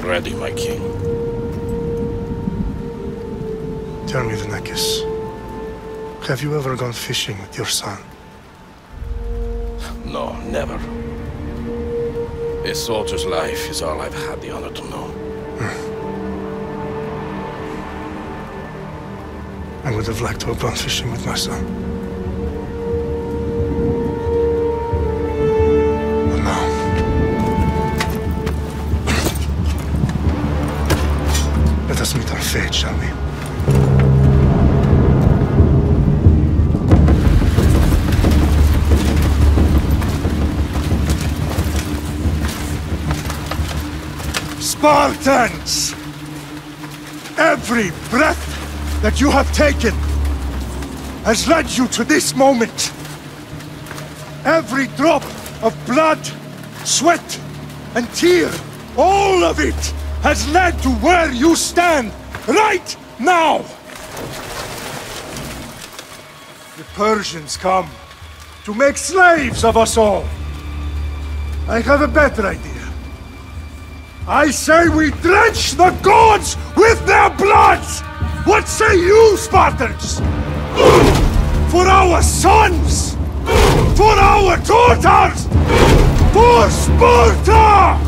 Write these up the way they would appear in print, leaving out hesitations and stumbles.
already, my king. Tell me, the Nekis. Have you ever gone fishing with your son? No, never. A soldier's life is all I've had the honor to know. I would have liked to have gone fishing with my son. But now... let us meet our fate, shall we? Spartans! Every breath that you have taken has led you to this moment. Every drop of blood, sweat, and tear, all of it has led to where you stand right now. The Persians come to make slaves of us all. I have a better idea. I say we drench the gods with their blood! What say you, Spartans? For our sons! For our daughters! For Sparta!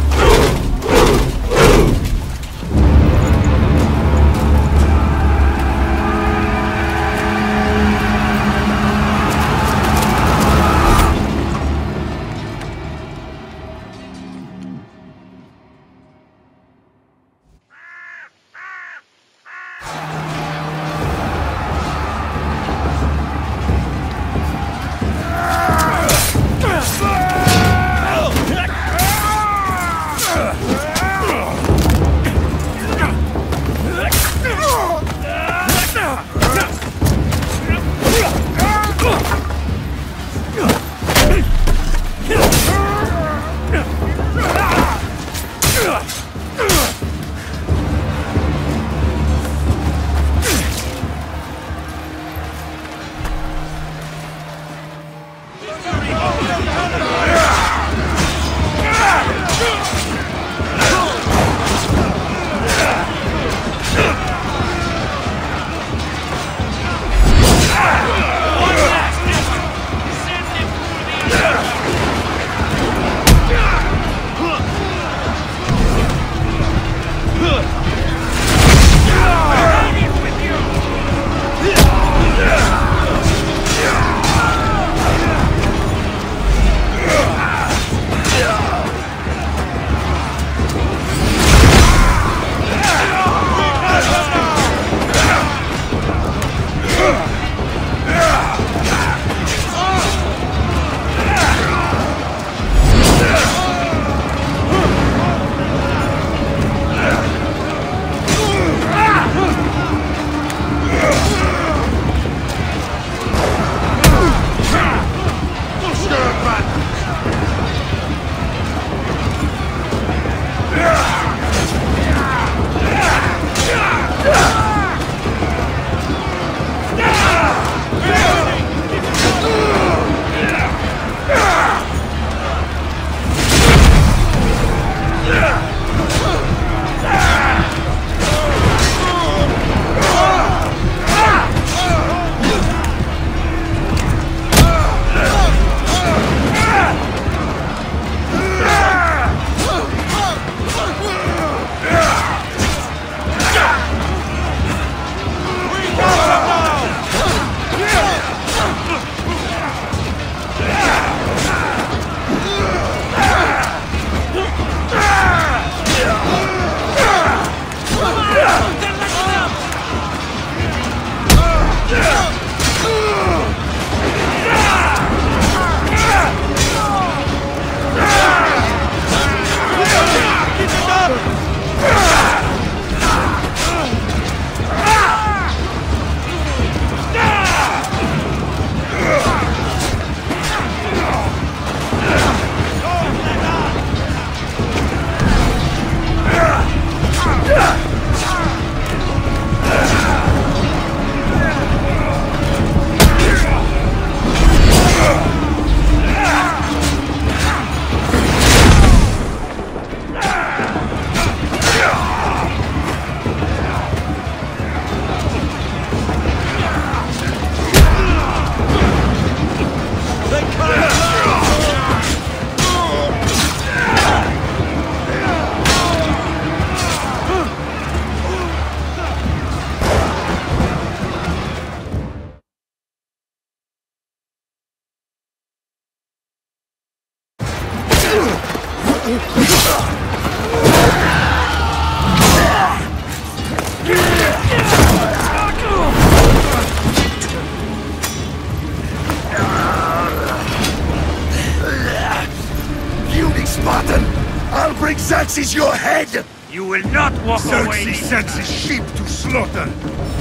Spartan! I'll bring Xerxes your head! You will not walk away! Xerxes sends his sheep to slaughter!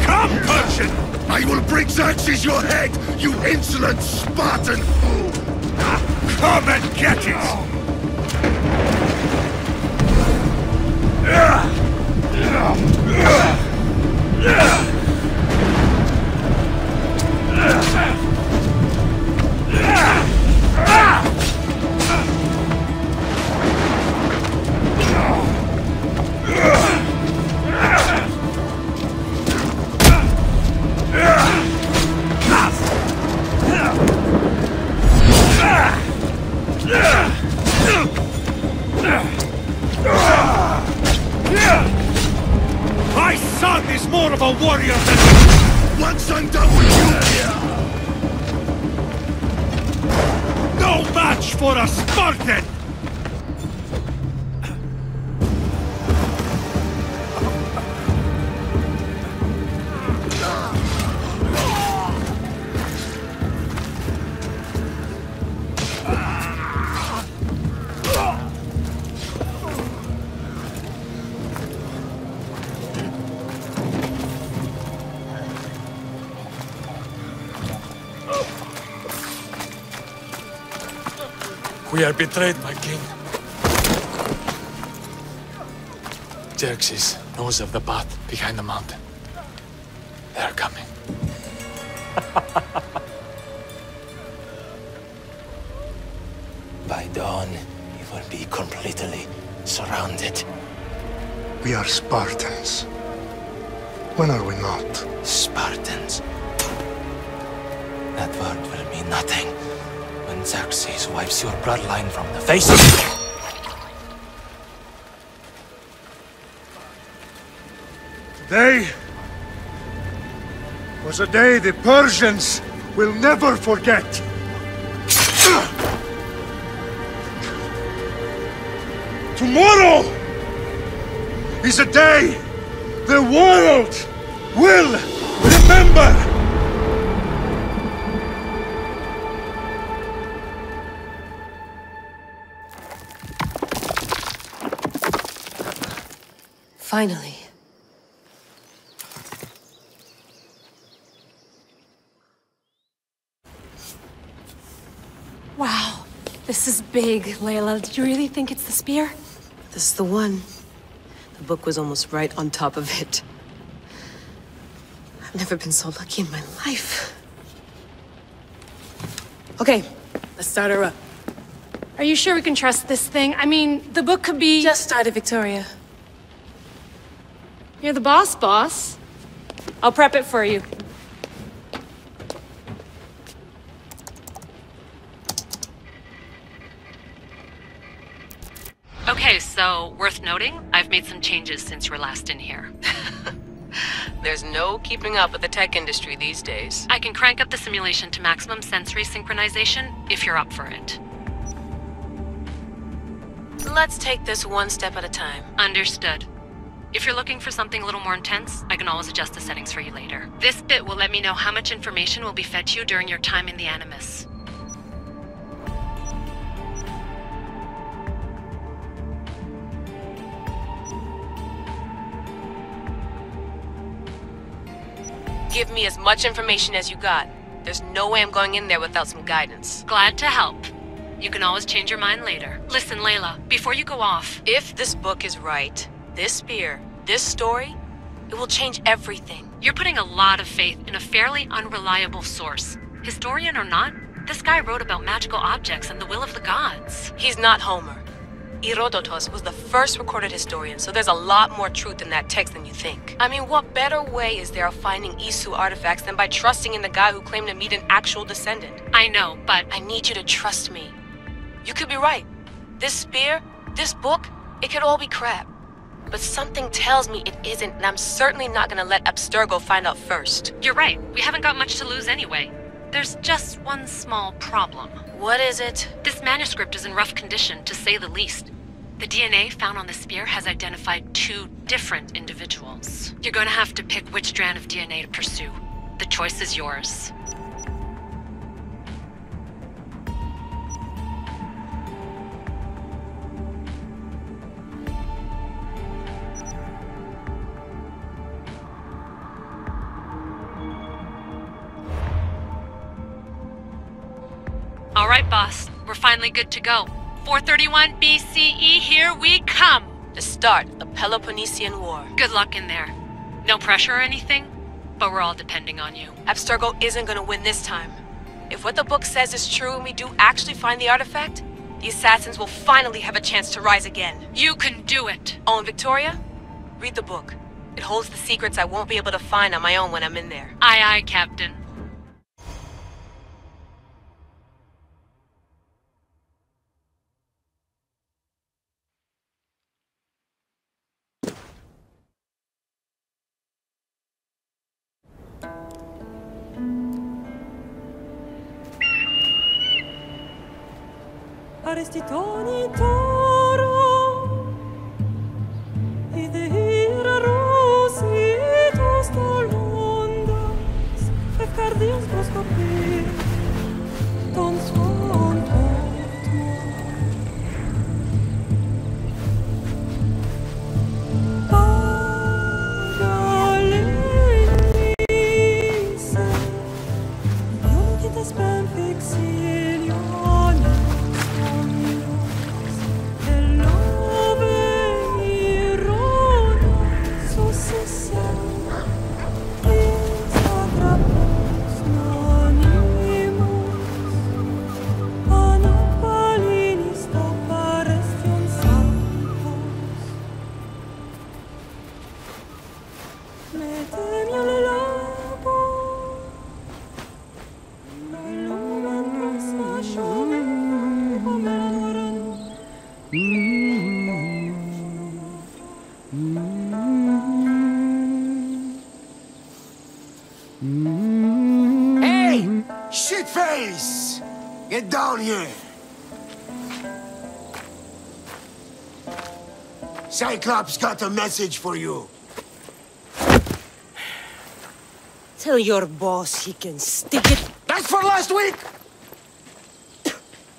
Come, Persian! I will bring Xerxes your head, you insolent Spartan! Come and get it! My son is more of a warrior than you! Once I'm done with you! No match for a Spartan! We are betrayed, my king. Xerxes knows of the path behind the mountain. They are coming. By dawn, we will be completely surrounded. We are Spartans. When are we not? Spartans. That word will mean nothing when Xerxes wipes your bloodline from the face of the... Today was a day the Persians will never forget. Tomorrow is a day the world will remember. Finally. Wow, this is big, Layla. Did you really think it's the spear? This is the one. The book was almost right on top of it. I've never been so lucky in my life. Okay, let's start her up. Are you sure we can trust this thing? I mean, the book could be... Just started, Victoria. You're the boss. I'll prep it for you. Okay, so, worth noting, I've made some changes since you were last in here. There's no keeping up with the tech industry these days. I can crank up the simulation to maximum sensory synchronization, if you're up for it. Let's take this one step at a time. Understood. If you're looking for something a little more intense, I can always adjust the settings for you later. This bit will let me know how much information will be fed to you during your time in the Animus. Give me as much information as you got. There's no way I'm going in there without some guidance. Glad to help. You can always change your mind later. Listen, Layla, before you go off... If this book is right, this spear, this story, it will change everything. You're putting a lot of faith in a fairly unreliable source. Historian or not, this guy wrote about magical objects and the will of the gods. He's not Homer. Herodotus was the first recorded historian, so there's a lot more truth in that text than you think. I mean, what better way is there of finding Asus artifacts than by trusting in the guy who claimed to meet an actual descendant? I know, but... I need you to trust me. You could be right. This spear, this book, it could all be crap. But something tells me it isn't, and I'm certainly not gonna let Abstergo find out first. You're right. We haven't got much to lose anyway. There's just one small problem. What is it? This manuscript is in rough condition, to say the least. The DNA found on the spear has identified 2 different individuals. You're going to have to pick which strand of DNA to pursue. The choice is yours. All right, boss. We're finally good to go. 431 BCE, here we come! The start of the Peloponnesian War. Good luck in there. No pressure or anything, but we're all depending on you. Abstergo isn't gonna win this time. If what the book says is true and we do actually find the artifact, the assassins will finally have a chance to rise again. You can do it! Oh, and Victoria? Read the book. It holds the secrets I won't be able to find on my own when I'm in there. Aye, aye, Captain. Arrestitoni toro I de hira rositos dolondas Efcardios proscopi Ton son Hey! Shitface! Get down here! Cyclops got a message for you. Tell your boss he can stick it. That's for last week!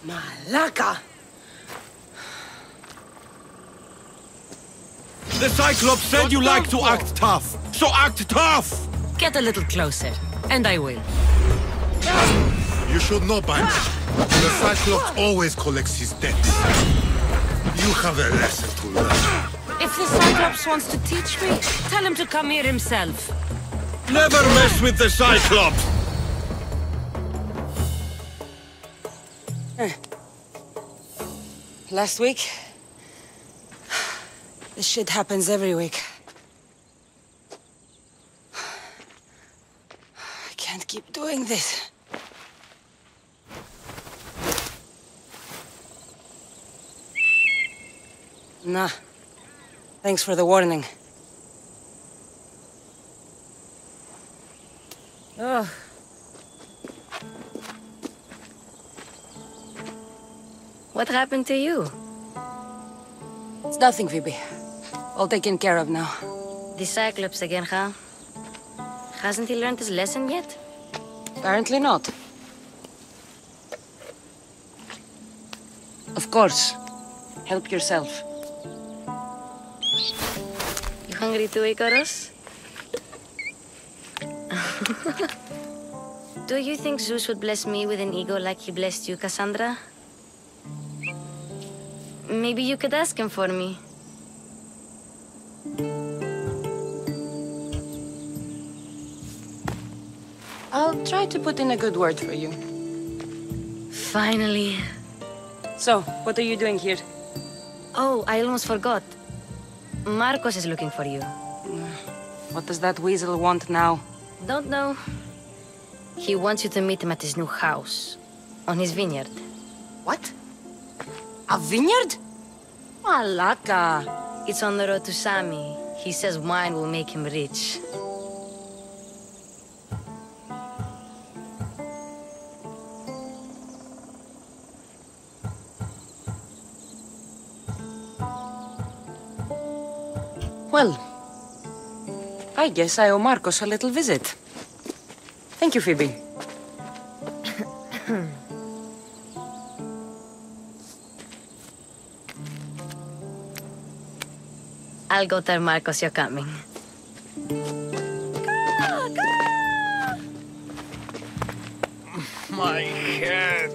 Malaka! The Cyclops said you like to act tough, so act tough! Get a little closer, and I will. You should know by now. The Cyclops always collects his debts. You have a lesson to learn. If the Cyclops wants to teach me, tell him to come here himself. Never mess with the Cyclops! Last week? This shit happens every week. I can't keep doing this. Nah. Thanks for the warning. Oh. What happened to you? It's nothing, Phoebe. All taken care of now. The Cyclops again, huh? Hasn't he learned his lesson yet? Apparently not. Of course. Help yourself. You hungry too, Icarus? Do you think Zeus would bless me with an ego like he blessed you, Cassandra? Maybe you could ask him for me. I'll try to put in a good word for you. Finally. So, what are you doing here? Oh, I almost forgot. Marcos is looking for you. What does that weasel want now? Don't know. He wants you to meet him at his new house. On his vineyard. What? A vineyard? Malaka. It's on the road to Sami. He says wine will make him rich. Well, I guess I owe Marcos a little visit. Thank you, Phoebe. I'll go tell Marcos you're coming. My head.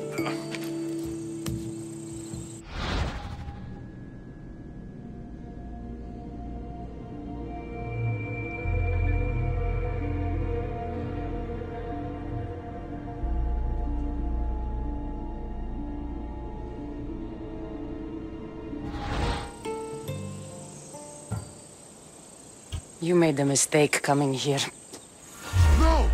You made a mistake coming here. No!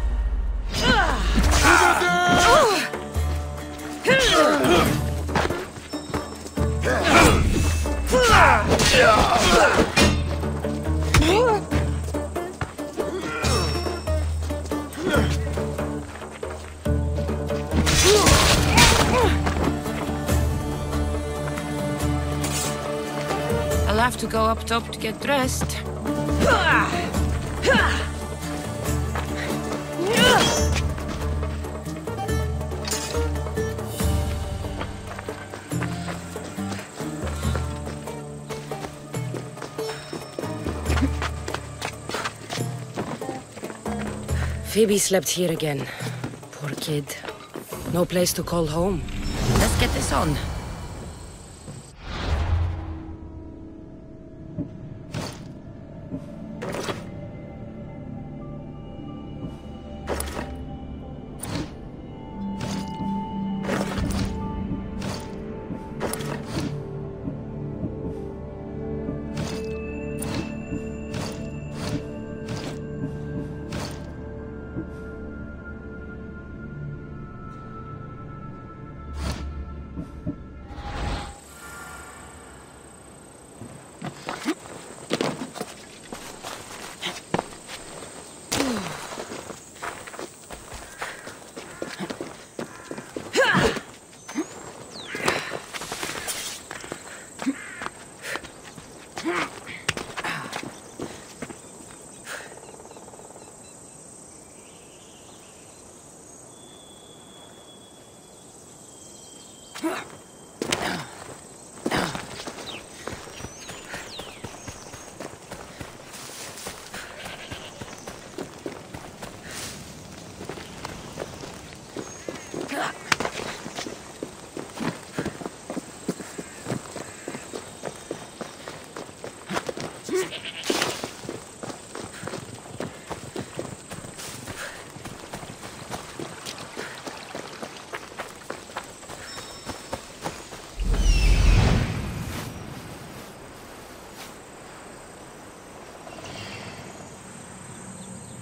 I'll have to go up top to get dressed. Phoebe slept here again. Poor kid. No place to call home. Let's get this on.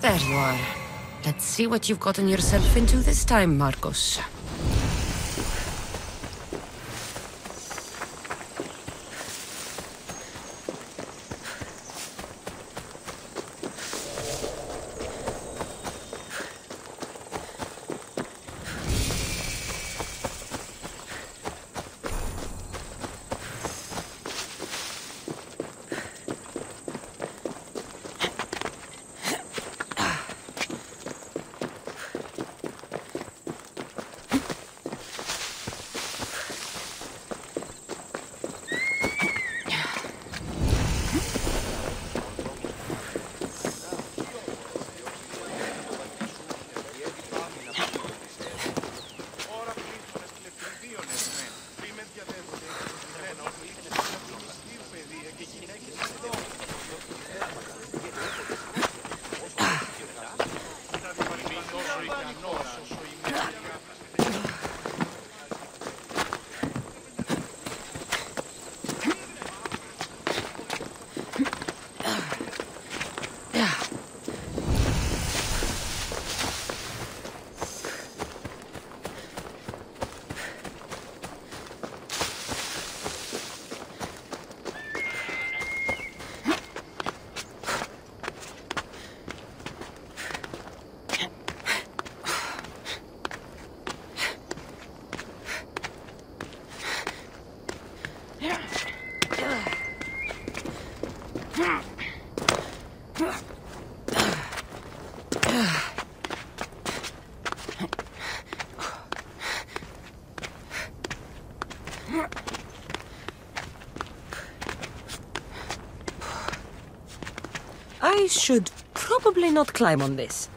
There you are. Let's see what you've gotten yourself into this time, Marcos. I should probably not climb on this.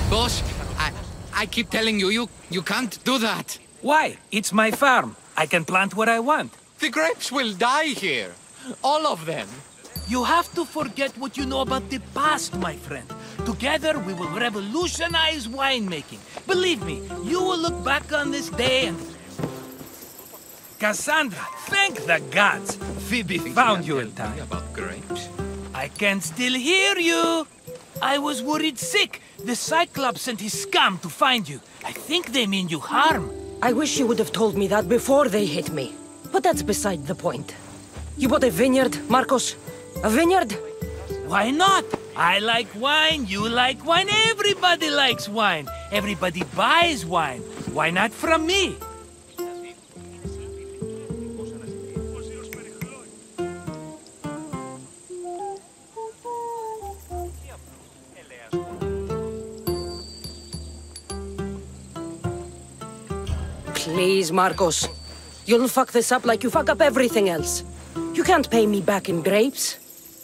Boss, I keep telling you, you can't do that. Why? It's my farm. I can plant what I want. The grapes will die here. All of them. You have to forget what you know about the past, my friend. Together, we will revolutionize winemaking. Believe me, you will look back on this day and... Cassandra, thank the gods! Phoebe found you in time. About grapes? I can still hear you! I was worried sick. The Cyclops sent his scum to find you. I think they mean you harm. I wish you would have told me that before they hit me. But that's beside the point. You bought a vineyard, Marcos? A vineyard? Why not? I like wine, you like wine, everybody likes wine. Everybody buys wine. Why not from me? Please, Marcos. You'll fuck this up like you fuck up everything else. You can't pay me back in grapes.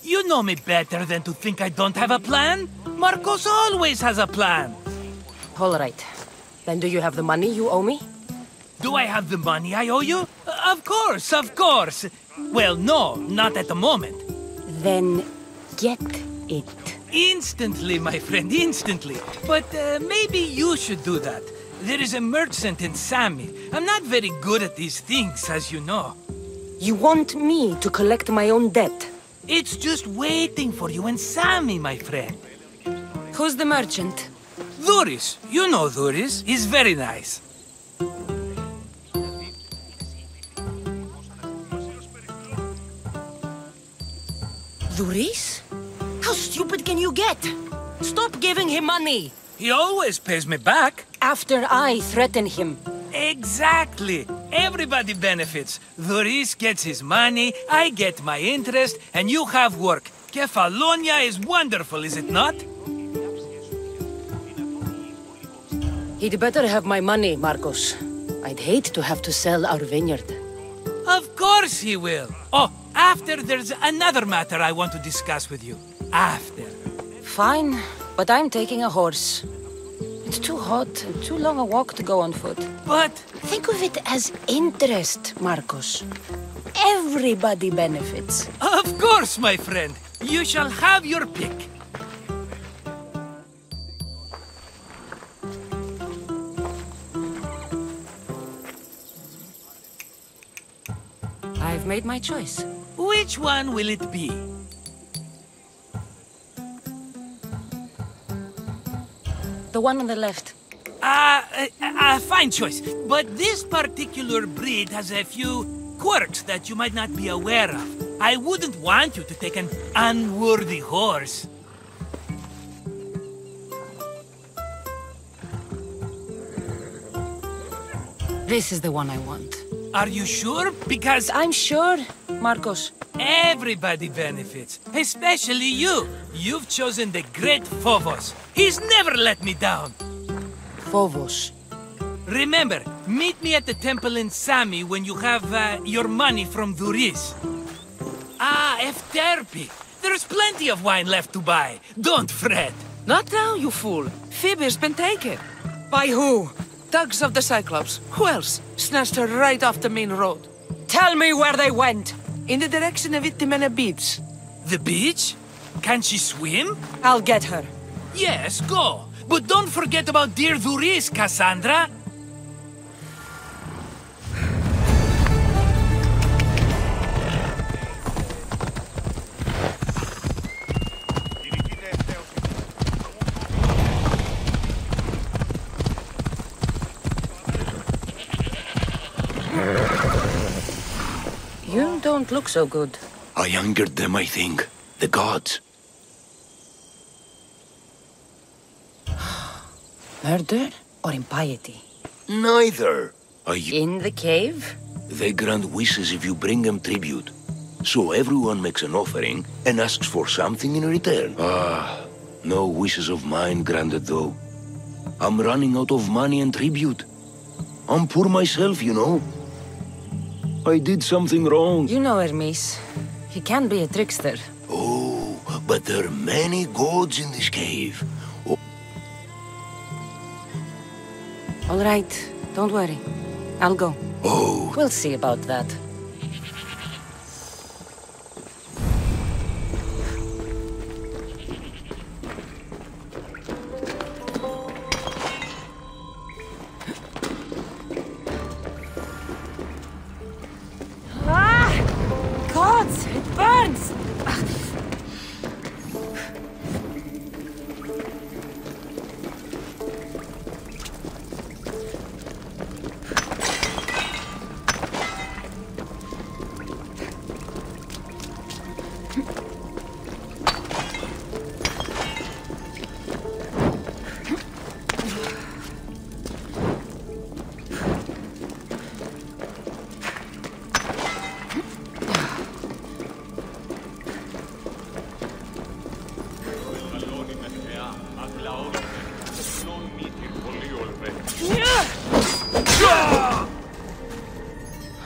You know me better than to think I don't have a plan. Marcos always has a plan. All right. Then do you have the money you owe me? Do I have the money I owe you? Of course, of course. Well, no, not at the moment. Then get it. Instantly, my friend, instantly. But maybe you should do that. There is a merchant in Sammy. I'm not very good at these things, as you know. You want me to collect my own debt? It's just waiting for you and Sammy, my friend. Who's the merchant? Duris. You know Duris. He's very nice. Duris? How stupid can you get? Stop giving him money! He always pays me back. After I threaten him. Exactly. Everybody benefits. Doris gets his money, I get my interest, and you have work. Kefalonia is wonderful, is it not? He'd better have my money, Marcos. I'd hate to have to sell our vineyard. Of course he will. Oh, after there's another matter I want to discuss with you. After. Fine, but I'm taking a horse. It's too hot and too long a walk to go on foot. But... think of it as interest, Marcos. Everybody benefits. Of course, my friend. You shall have your pick. I've made my choice. Which one will it be? The one on the left. Fine choice. But this particular breed has a few quirks that you might not be aware of. I wouldn't want you to take an unworthy horse. This is the one I want. Are you sure? Because... I'm sure, Marcos. Everybody benefits, especially you. You've chosen the great Phobos. He's never let me down. Phobos. Remember, meet me at the temple in Sami when you have your money from Duris. Ah, Efterpi. There's plenty of wine left to buy. Don't fret. Not now, you fool. Phoebe's been taken. By who? Thugs of the Cyclops. Who else? Snatched her right off the main road. Tell me where they went. In the direction of Itimena Beach. The beach? Can she swim? I'll get her. Yes, go. But don't forget about dear Duris, Cassandra. You don't look so good. I angered them, I think. The gods. Murder or impiety? Neither. In the cave? They grant wishes if you bring them tribute. So everyone makes an offering and asks for something in return. No wishes of mine granted though. I'm running out of money and tribute. I'm poor myself, you know. I did something wrong. You know Hermes. He can be a trickster. Oh, but there are many gods in this cave. Oh. All right, don't worry. I'll go. Oh. We'll see about that.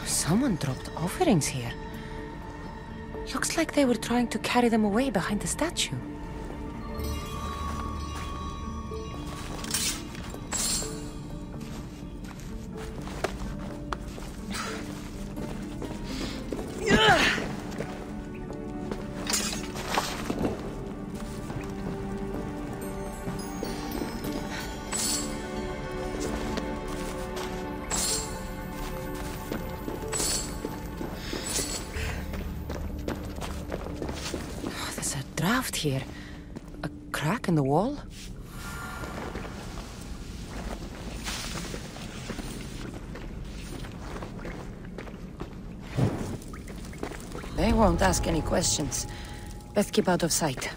Someone dropped offerings here. Looks like they were trying to carry them away behind the statue. Draft here. A crack in the wall? They won't ask any questions. Best keep out of sight.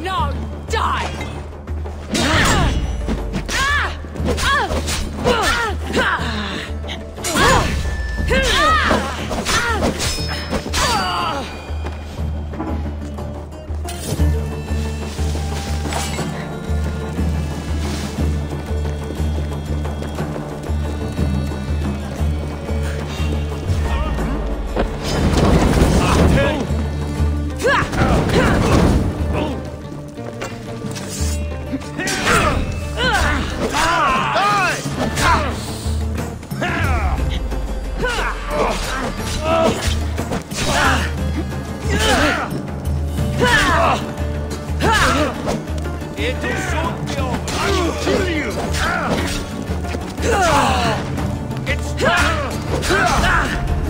No, die!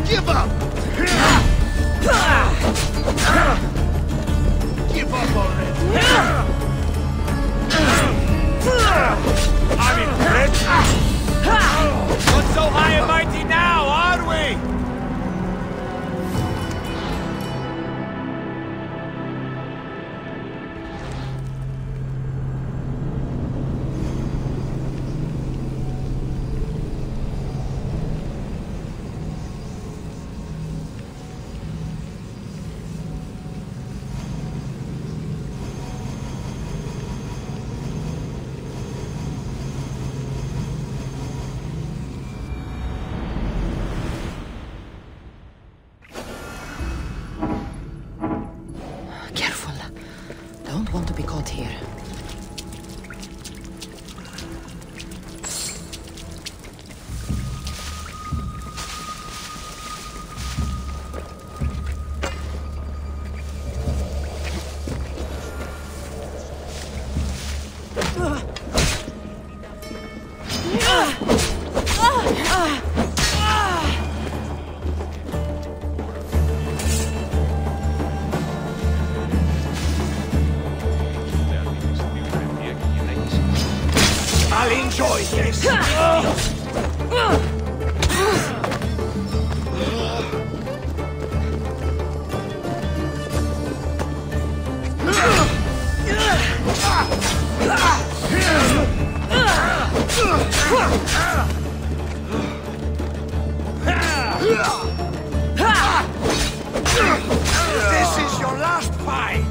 Give up! Give up already! I'm impressed. Not so high and mighty now, are we? Careful. Don't want to be caught here. I'll enjoy this. This is your last fight.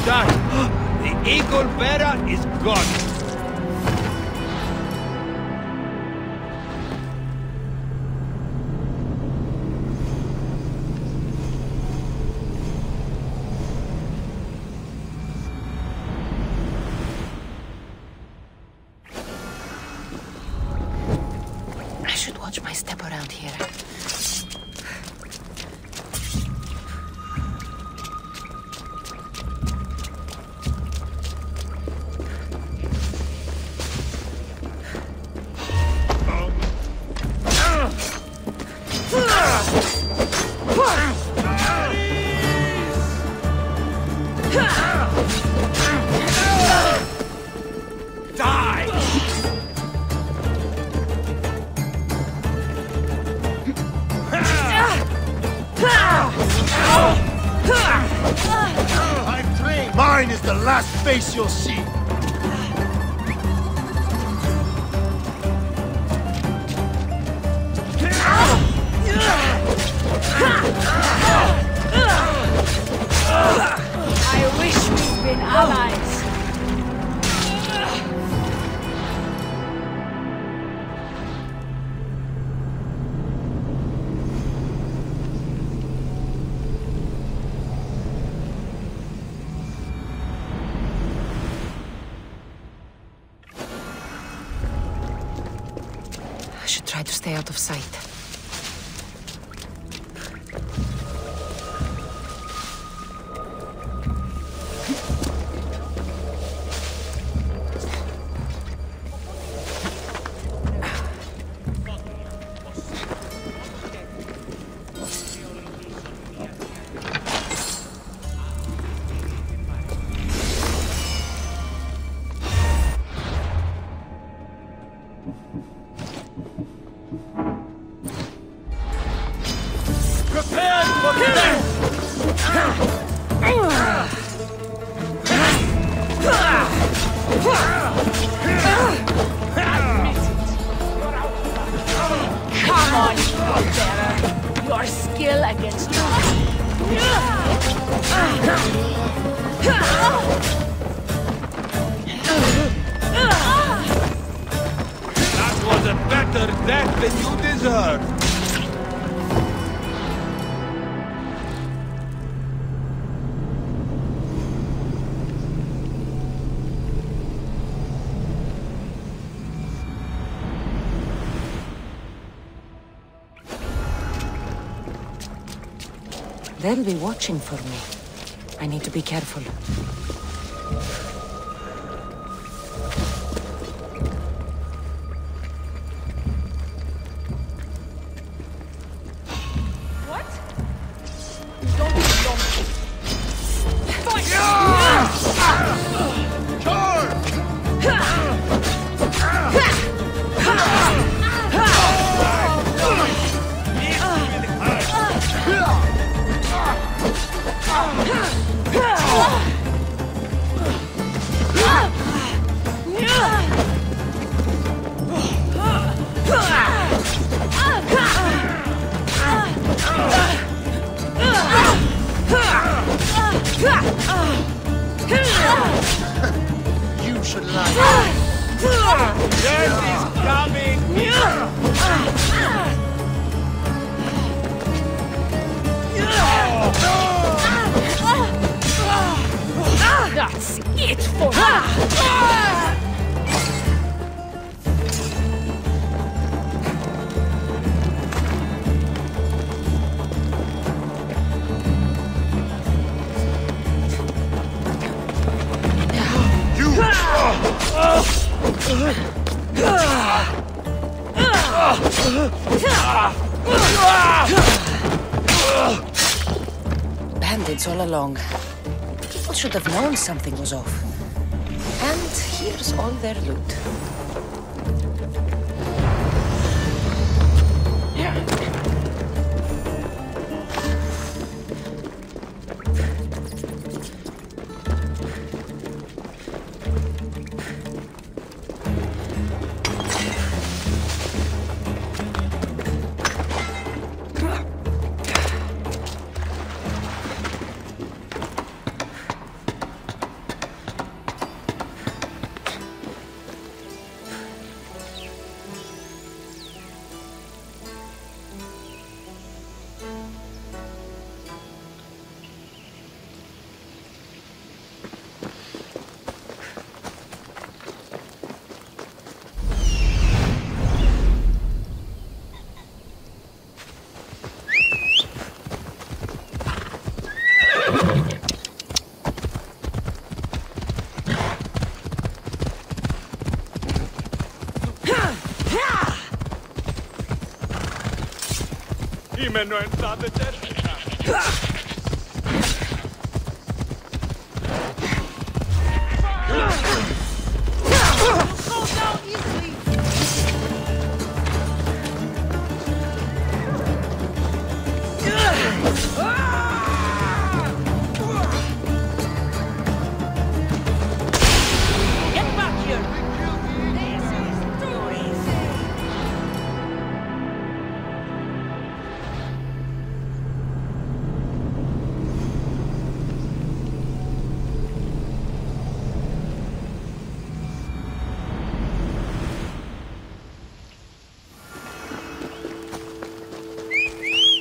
Done. The eagle bearer is gone. I should watch my step around here. I'm trained. Mine is the last face you'll see. I wish we'd been allies. I should try to stay out of sight. Come on, you better. Your skill against That was a better death than you deserve. They'll be watching for me. I need to be careful. What? You don't belong. Fight! You should like Death is coming! That's it for me! Bandits all along. People should have known something was off. And here's all their loot. No entrate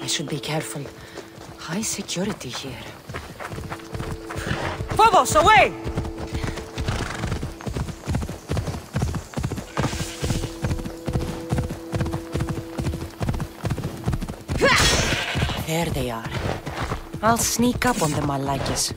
I should be careful. High security here. Phobos, away! There they are. I'll sneak up on them, I like this.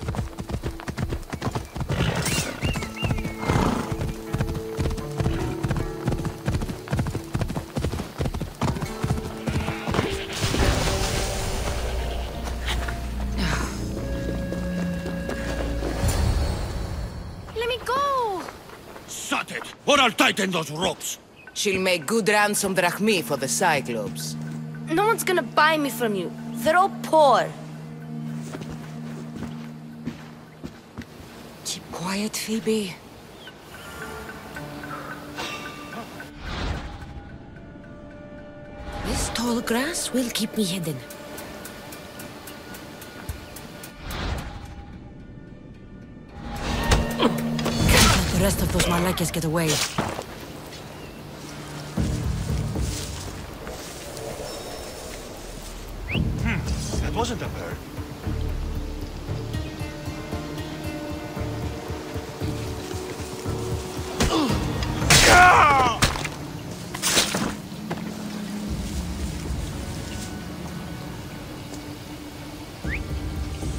Or I'll tighten those ropes. She'll make good ransom drachmi for the Cyclops. No one's gonna buy me from you. They're all poor. Keep quiet, Phoebe. This tall grass will keep me hidden. Can't let the rest of those Malakas get away. That wasn't a bird.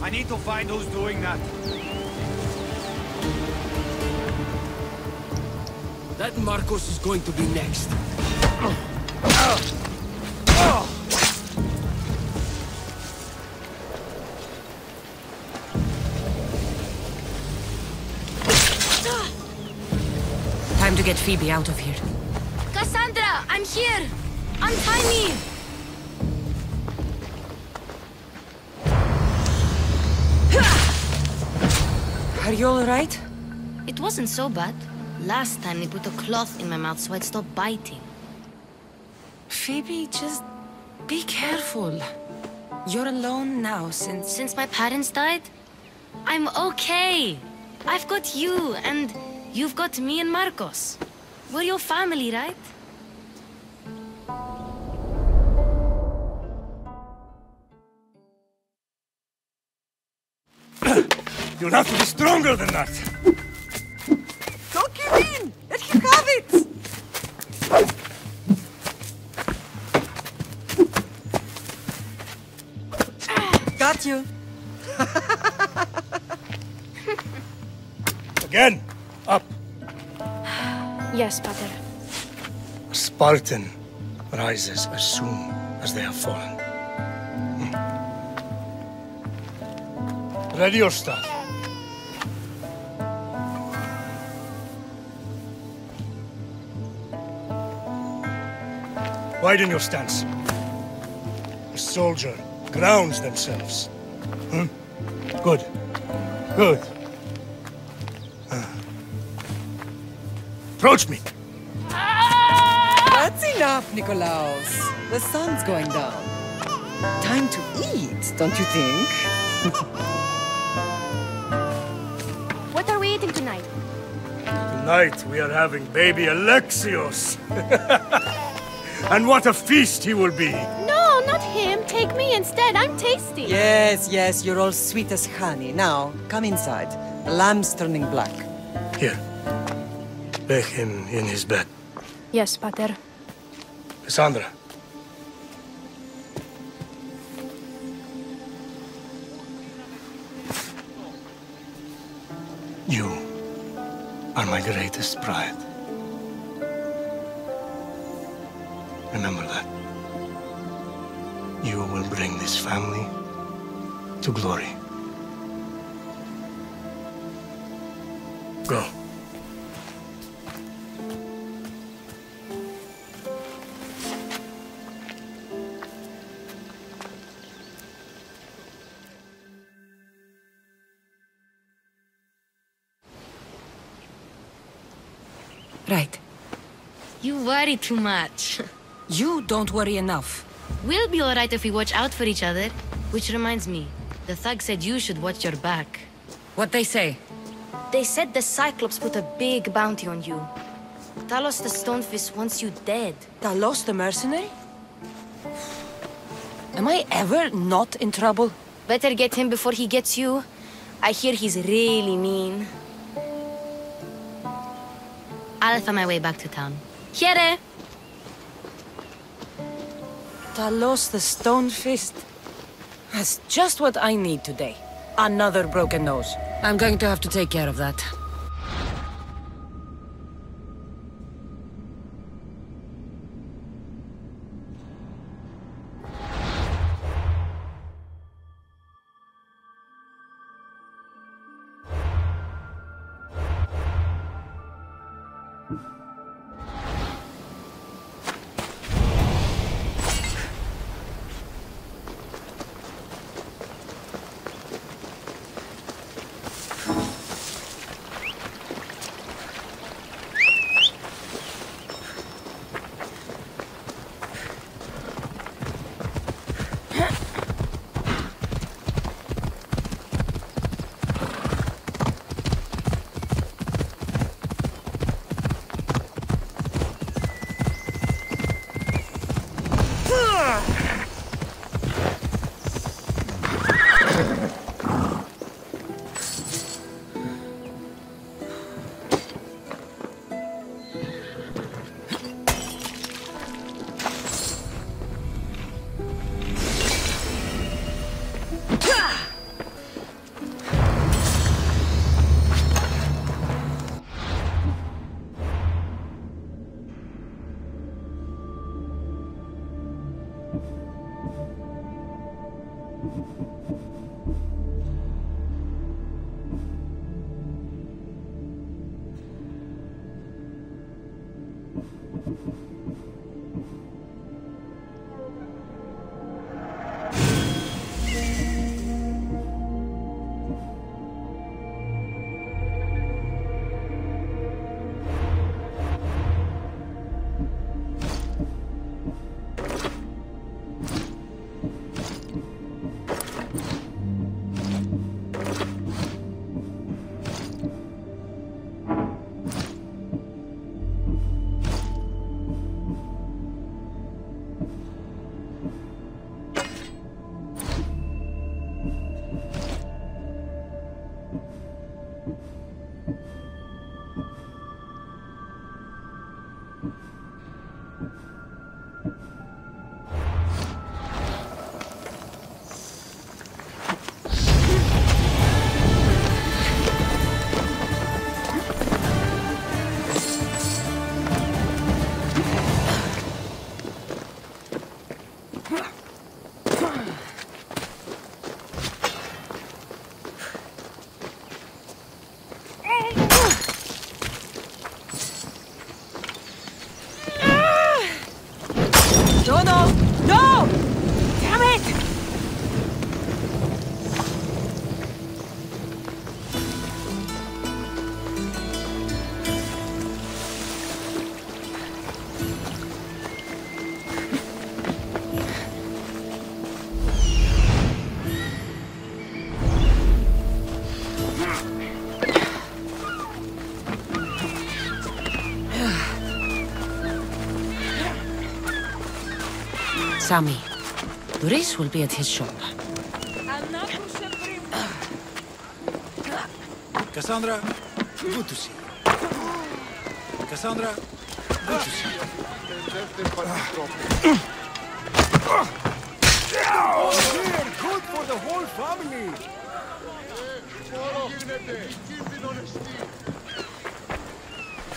I need to find who's doing that. That Marcos is going to be next. Time to get Phoebe out of here. Cassandra, I'm here! Untie me! Are you alright? It wasn't so bad. Last time they put a cloth in my mouth so I'd stop biting. Phoebe, just be careful. You're alone now Since my parents died? I'm okay. I've got you, and you've got me and Marcos. We're your family, right? You'll have to be stronger than that. Don't give in! Let him have it! Got you. Again, up. Yes, Pater. A Spartan rises as soon as they have fallen. Ready your stuff. Widen your stance. A soldier grounds themselves. Good. Good. Approach me. That's enough, Nikolaos. The sun's going down. Time to eat, don't you think? What are we eating tonight? Tonight we are having baby Alexios. And what a feast he will be! No, not him. Take me instead. I'm tasty. Yes, yes, you're all sweet as honey. Now, come inside. The lamb's turning black. Here. Lay him in his bed. Yes, Pater. Cassandra. You are my greatest pride. Remember that. You will bring this family to glory. Go. Right. You worry too much. You don't worry enough. We'll be alright if we watch out for each other. Which reminds me, the thug said you should watch your back. What'd they say? They said the Cyclops put a big bounty on you. Talos the Stonefist wants you dead. Talos the mercenary? Am I ever not in trouble? Better get him before he gets you. I hear he's really mean. I'll find my way back to town. Here! Talos the Stonefist. That's just what I need today. Another broken nose. I'm going to have to take care of that. Sammy, Duris will be at his shop. Cassandra, good to see you. Cassandra, good to see you. Here, good for the whole family.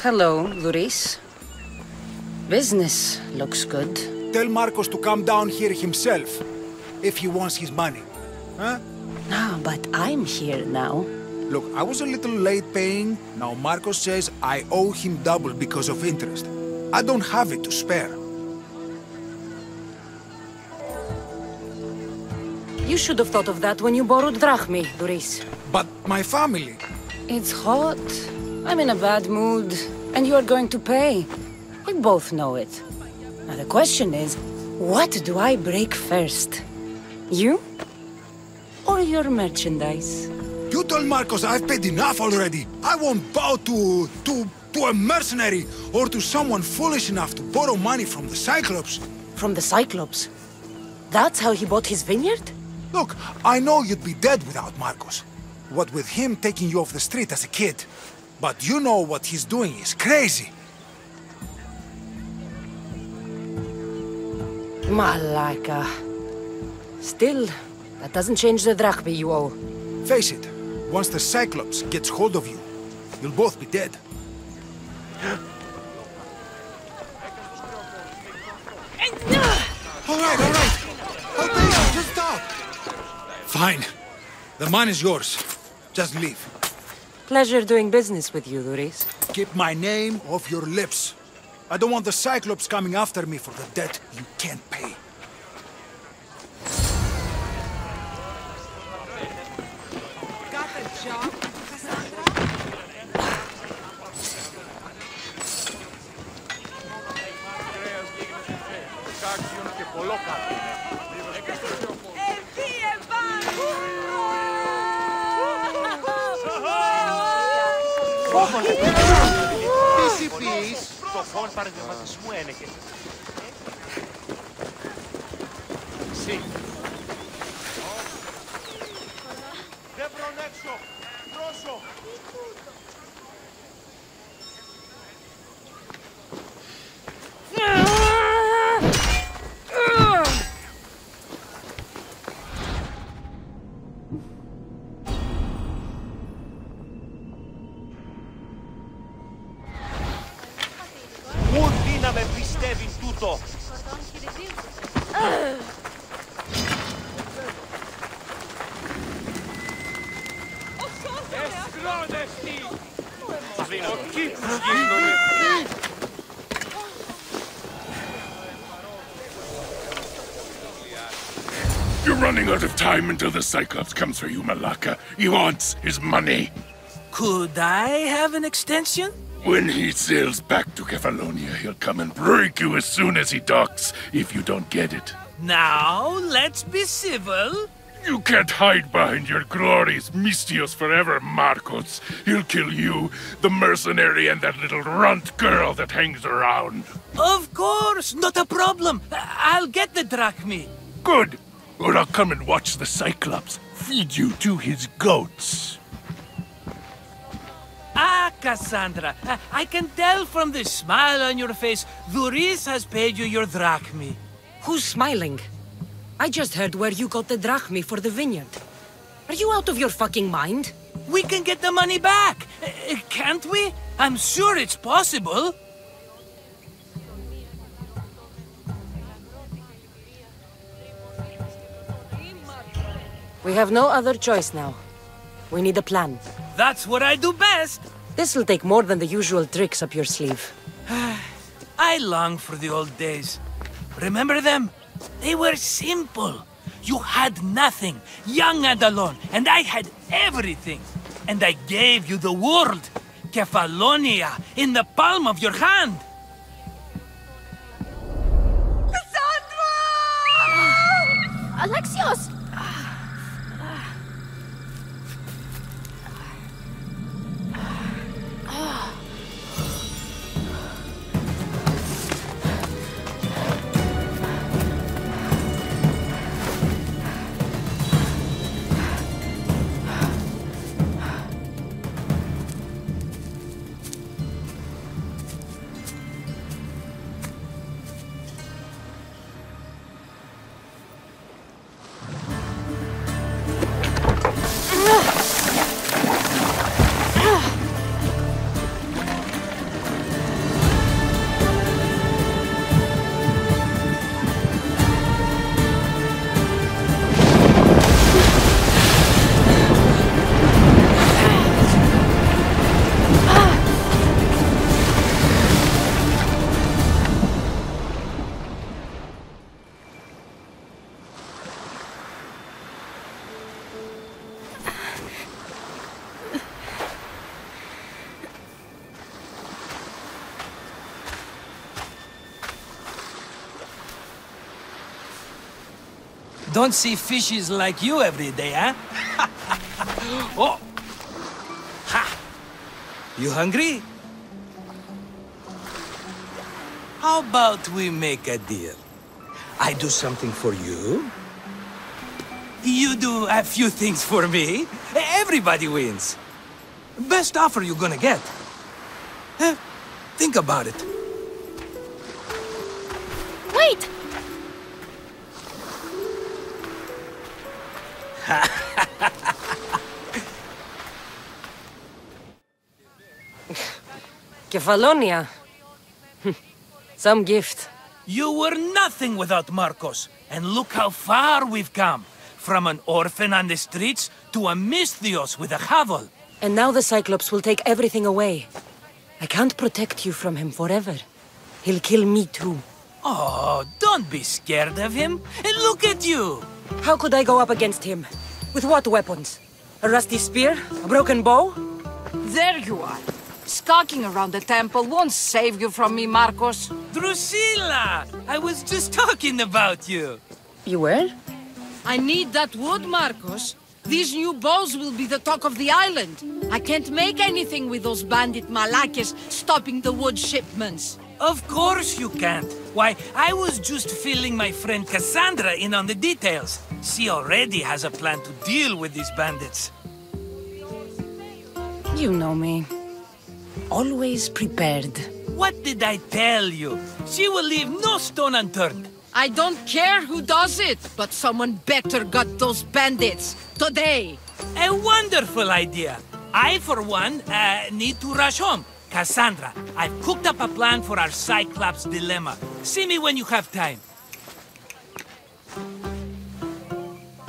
Hello, Duris. Business looks good. Tell Marcos to come down here himself, if he wants his money. Huh? No, but I'm here now. Look, I was a little late paying. Now Marcos says I owe him double because of interest. I don't have it to spare. You should have thought of that when you borrowed drachmi, Duris. But my family... It's hot. I'm in a bad mood. And you are going to pay. We both know it. Now the question is, what do I break first? You? Or your merchandise? You told Marcos I've paid enough already. I won't bow to a mercenary or to someone foolish enough to borrow money from the Cyclops. From the Cyclops? That's how he bought his vineyard? Look, I know you'd be dead without Marcos. What with him taking you off the street as a kid. But you know what he's doing is crazy. Malaka. Still, that doesn't change the drachmi you owe. Face it, once the Cyclops gets hold of you, you'll both be dead. All right. I'll pay you, just stop. Fine. The mine is yours. Just leave. Pleasure doing business with you, Duris. Keep my name off your lips. I don't want the Cyclops coming after me for the debt you can't pay. Got the job, Cassandra? Το φόν παραδειγματισμού έλεγε. Εσύ. Δεν προνέξω. Πρόσω. Πού να με πιστεύει τούτο. You're running out of time until the Cyclops comes for you, Malaka. He wants his money. Could I have an extension? When he sails back to Kefalonia, he'll come and break you as soon as he docks, if you don't get it. Now, let's be civil. You can't hide behind your glorious Mistios forever, Marcos. He'll kill you, the mercenary, and that little runt girl that hangs around. Of course, not a problem. I'll get the drachmi. Good. Or I'll come and watch the Cyclops feed you to his goats. Ah, Cassandra, I can tell from the smile on your face, Duris has paid you your drachmi. Who's smiling? I just heard where you got the drachmi for the vineyard. Are you out of your fucking mind? We can get the money back, can't we? I'm sure it's possible. We have no other choice now. We need a plan. That's what I do best. This'll take more than the usual tricks up your sleeve. I long for the old days. Remember them? They were simple. You had nothing, young and alone, and I had everything. And I gave you the world, Kefalonia, in the palm of your hand. Cassandra! Alexios! Don't see fishes like you every day, huh? Oh! Ha! You hungry? How about we make a deal? I do something for you. You do a few things for me. Everybody wins. Best offer you're gonna get. Think about it. Wait! Kefalonia. Some gift. You were nothing without Marcos, and look how far we've come. From an orphan on the streets to a Misthios with a hovel. And now the Cyclops will take everything away. I can't protect you from him forever. He'll kill me too. Oh, don't be scared of him. And look at you. How could I go up against him? With what weapons? A rusty spear? A broken bow? There you are. Skulking around the temple won't save you from me, Marcos. Drusilla! I was just talking about you. You were? I need that wood, Marcos. These new bows will be the talk of the island. I can't make anything with those bandit malakes stopping the wood shipments. Of course you can't. Why, I was just filling my friend Cassandra in on the details. She already has a plan to deal with these bandits. You know me. Always prepared. What did I tell you? She will leave no stone unturned. I don't care who does it, but someone better got those bandits. Today. A wonderful idea. I, for one, need to rush home. Cassandra, I've cooked up a plan for our Cyclops dilemma. See me when you have time.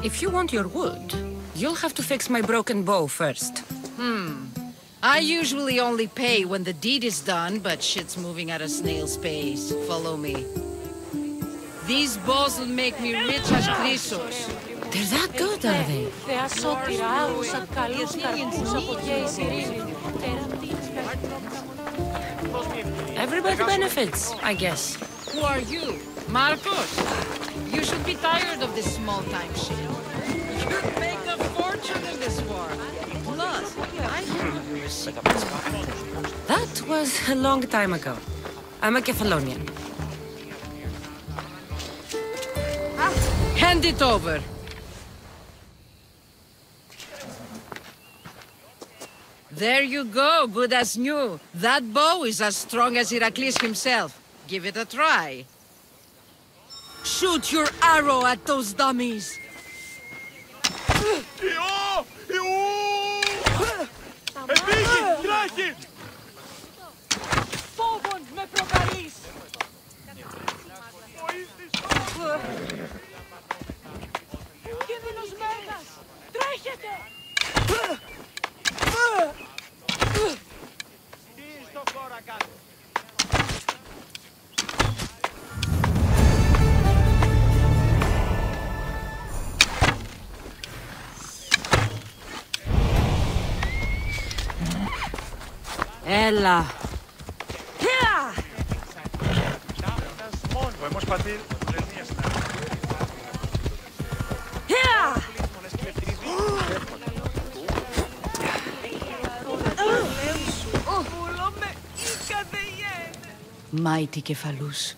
If you want your wood, you'll have to fix my broken bow first. I usually only pay when the deed is done, but shit's moving at a snail's pace. Follow me. These balls will make me rich as Chrysos. They're that good, are they? Everybody benefits, I guess. Who are you? Marcos? You should be tired of this small-time shit. You'd make a fortune in this war. Plus, I have your secrets. That was a long time ago. I'm a Kefalonian. Hand it over. There you go, good as new. That bow is as strong as Heracles himself. Give it a try. Shoot your arrow at those dummies. Φόβον με προκαλείς! Κίνδυνος μέγας! Τρέχετε! Τι στο χώρα κάτω! Έλα. Podemos partir tres días. Mighty Kephalus,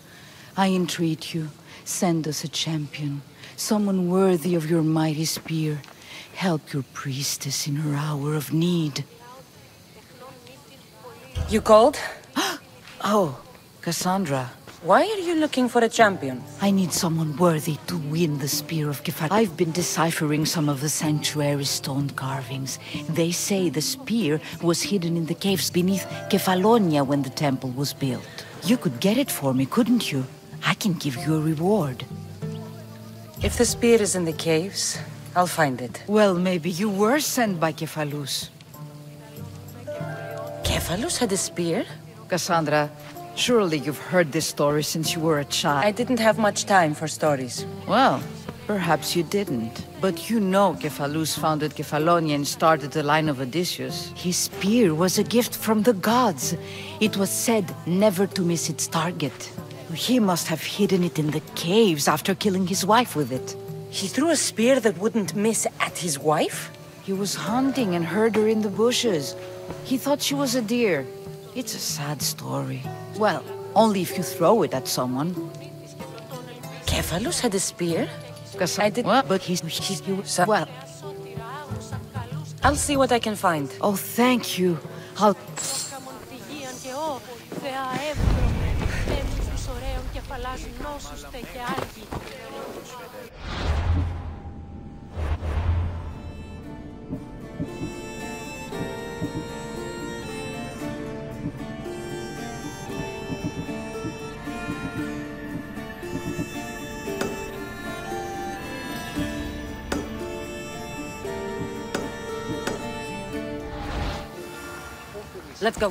I entreat you, send us a champion, someone worthy of your mighty spear. Help your priestess in her hour of need. You called? Oh, Cassandra. Why are you looking for a champion? I need someone worthy to win the spear of Kephalus. I've been deciphering some of the sanctuary's stone carvings. They say the spear was hidden in the caves beneath Kefalonia when the temple was built. You could get it for me, couldn't you? I can give you a reward. If the spear is in the caves, I'll find it. Well, maybe you were sent by Kephalus. Kephalus had a spear? Cassandra, surely you've heard this story since you were a child. I didn't have much time for stories. Well, perhaps you didn't. But you know Kephalus founded Kefalonia and started the line of Odysseus. His spear was a gift from the gods. It was said never to miss its target. He must have hidden it in the caves after killing his wife with it. He threw a spear that wouldn't miss at his wife? He was hunting and heard her in the bushes. He thought she was a deer. It's a sad story. Well, only if you throw it at someone. Kephalus had a spear? I did well, but well. I'll see what I can find. Oh, thank you. I'll... Let's go.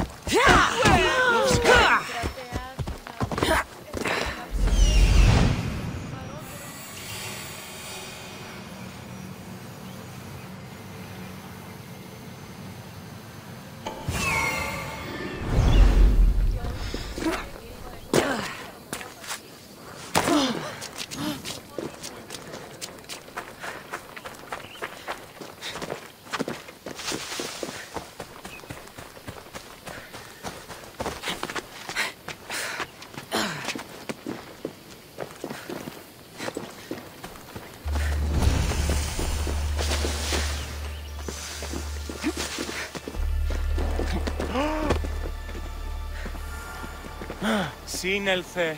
Σύνελθε,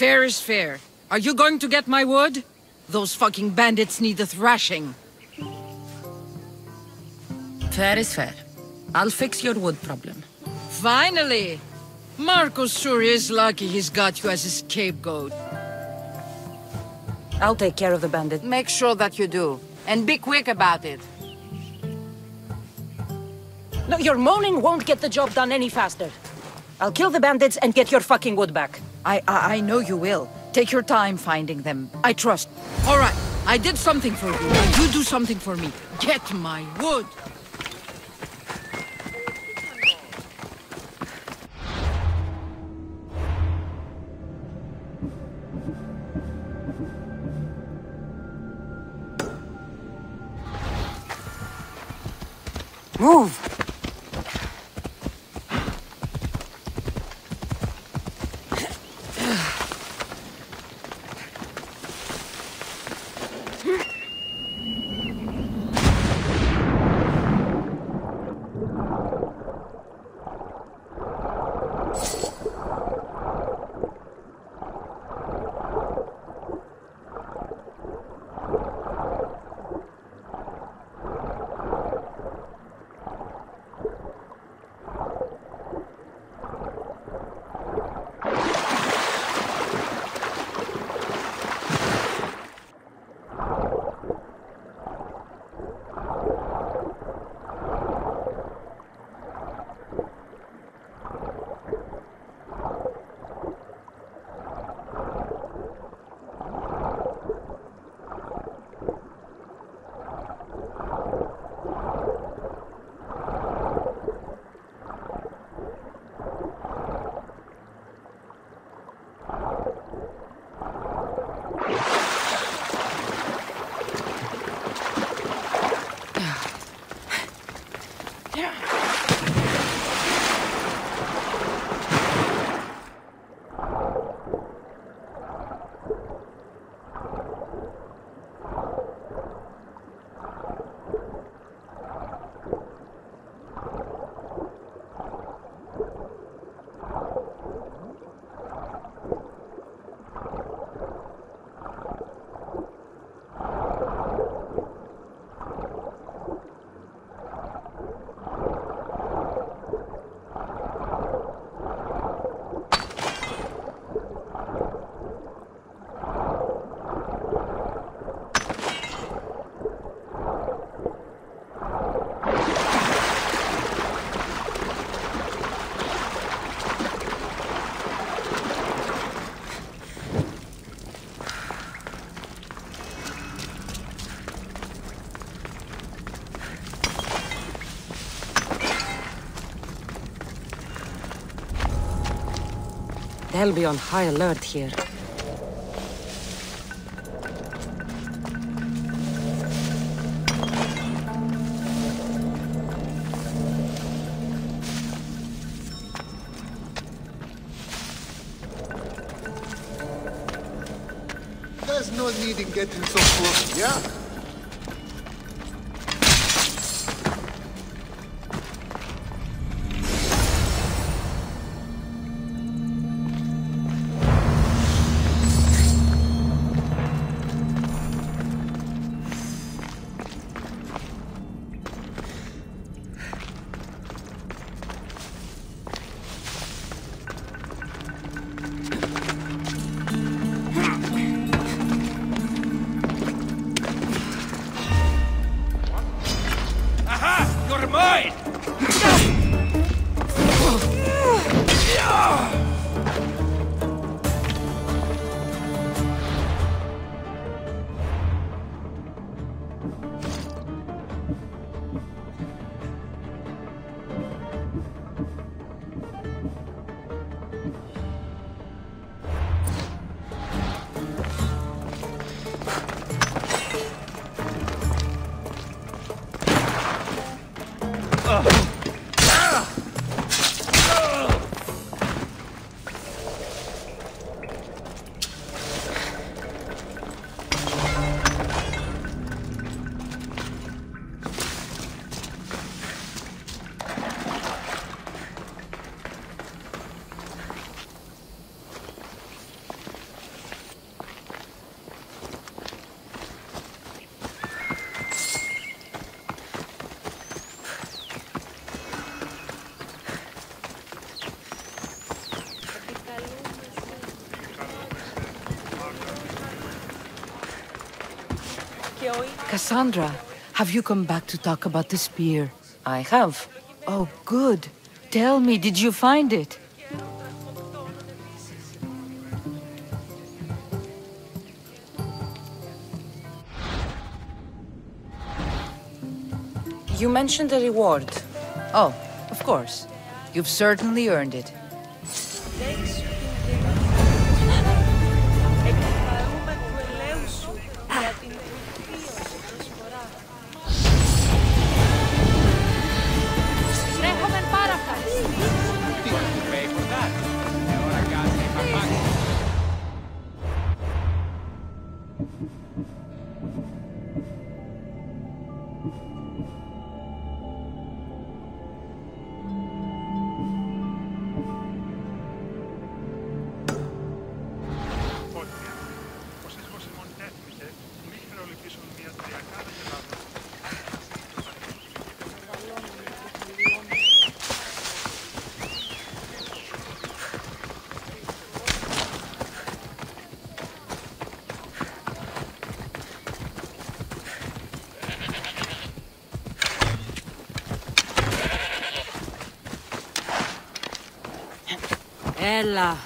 Fair is fair. Are you going to get my wood? Those fucking bandits need a thrashing. Fair is fair. I'll fix your wood problem. Finally! Marcos sure is lucky he's got you as his scapegoat. I'll take care of the bandit. Make sure that you do. And be quick about it. No, your moaning won't get the job done any faster. I'll kill the bandits and get your fucking wood back. I know you will. Take your time finding them. I trust. All right, I did something for you. Now you do something for me. Get my wood. Move! They'll be on high alert here. There's no need in getting so close, yeah? Cassandra, have you come back to talk about the spear? I have. Oh, good. Tell me, did you find it? You mentioned a reward. Oh, of course. You've certainly earned it. Ella.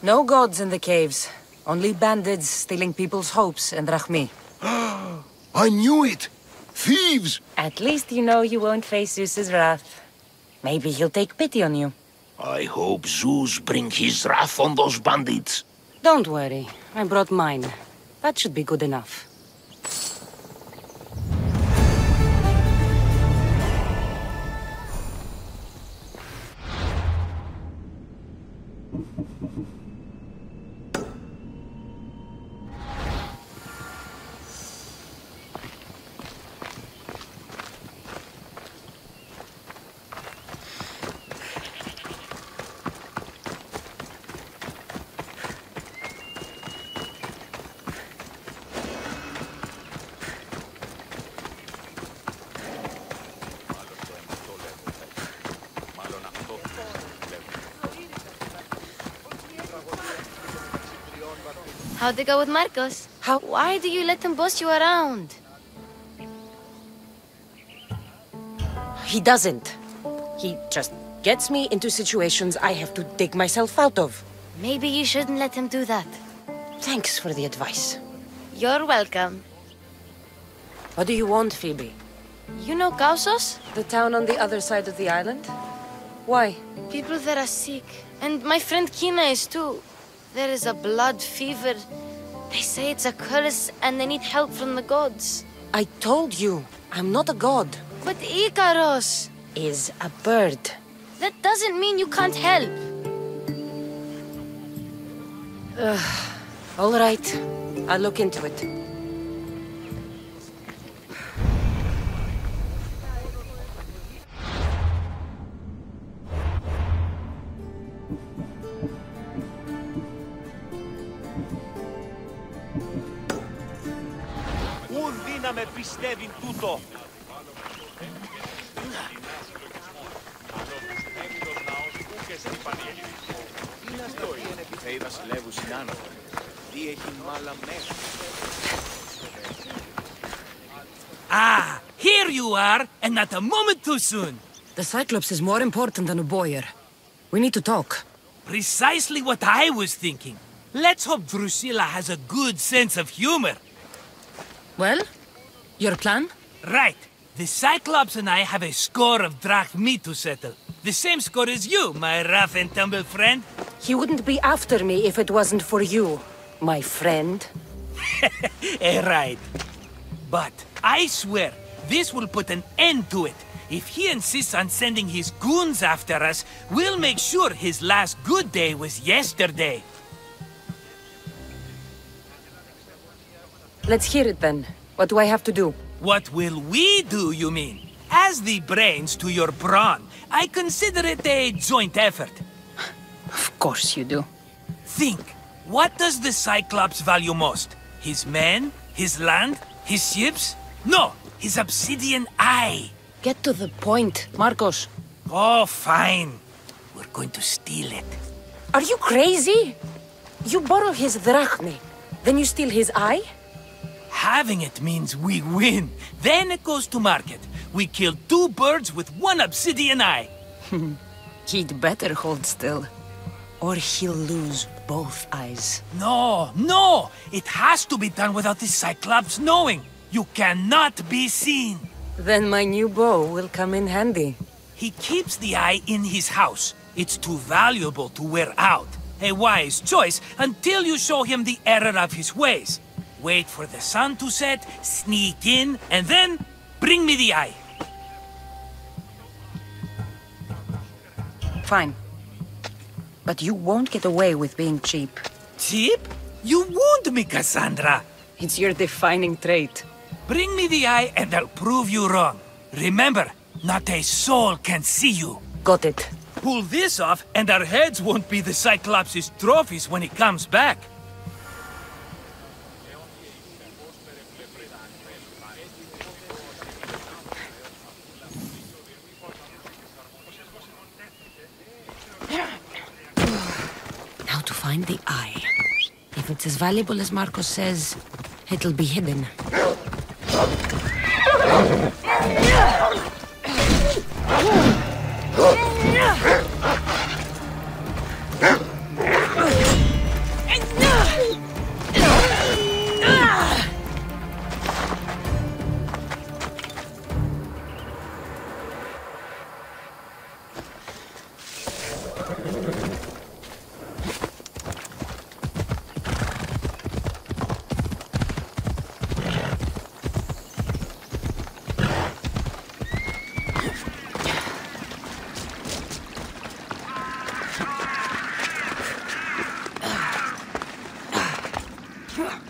No gods in the caves. Only bandits stealing people's hopes and Rahmi. I knew it! Thieves! At least you know you won't face Zeus's wrath. Maybe he'll take pity on you. I hope Zeus bring his wrath on those bandits. Don't worry. I brought mine. That should be good enough. How'd it go with Marcos? Why do you let him boss you around? He doesn't. He just gets me into situations I have to dig myself out of. Maybe you shouldn't let him do that. Thanks for the advice. You're welcome. What do you want, Phoebe? You know Kausos? The town on the other side of the island? Why? People there are sick. And my friend Kina is too. There is a blood fever. They say it's a curse and they need help from the gods. I told you, I'm not a god. But Ikaros is a bird. That doesn't mean you can't help. All right, I'll look into it. Να με πιστεύει τούτο. Ah, here you are, and not a moment too soon. The Cyclops is more important than a boyar. We need to talk. Precisely what I was thinking. Let's hope Drusilla has a good sense of humor. Well? Your plan? Right. The Cyclops and I have a score of drachmi to settle. The same score as you, my rough and tumble friend. He wouldn't be after me if it wasn't for you, my friend. Right. But I swear, this will put an end to it. If he insists on sending his goons after us, we'll make sure his last good day was yesterday. Let's hear it then. What do I have to do? What will we do, you mean? As the brains to your brawn, I consider it a joint effort. Of course you do. Think, what does the Cyclops value most? His men? His land? His ships? No, his obsidian eye. Get to the point, Marcos. Oh, fine. We're going to steal it. Are you crazy? You borrow his drachme, then you steal his eye? Having it means we win. Then it goes to market. We kill 2 birds with 1 obsidian eye. He'd better hold still, or he'll lose both eyes. No! It has to be done without the Cyclops knowing. You cannot be seen. Then my new bow will come in handy. He keeps the eye in his house. It's too valuable to wear out. A wise choice until you show him the error of his ways. Wait for the sun to set, sneak in, and then bring me the eye. Fine. But you won't get away with being cheap. Cheap? You wound me, Cassandra. It's your defining trait. Bring me the eye and I'll prove you wrong. Remember, not a soul can see you. Got it. Pull this off and our heads won't be the Cyclops' trophies when he comes back. Now to find the eye. If it's as valuable as Marcos says, it'll be hidden.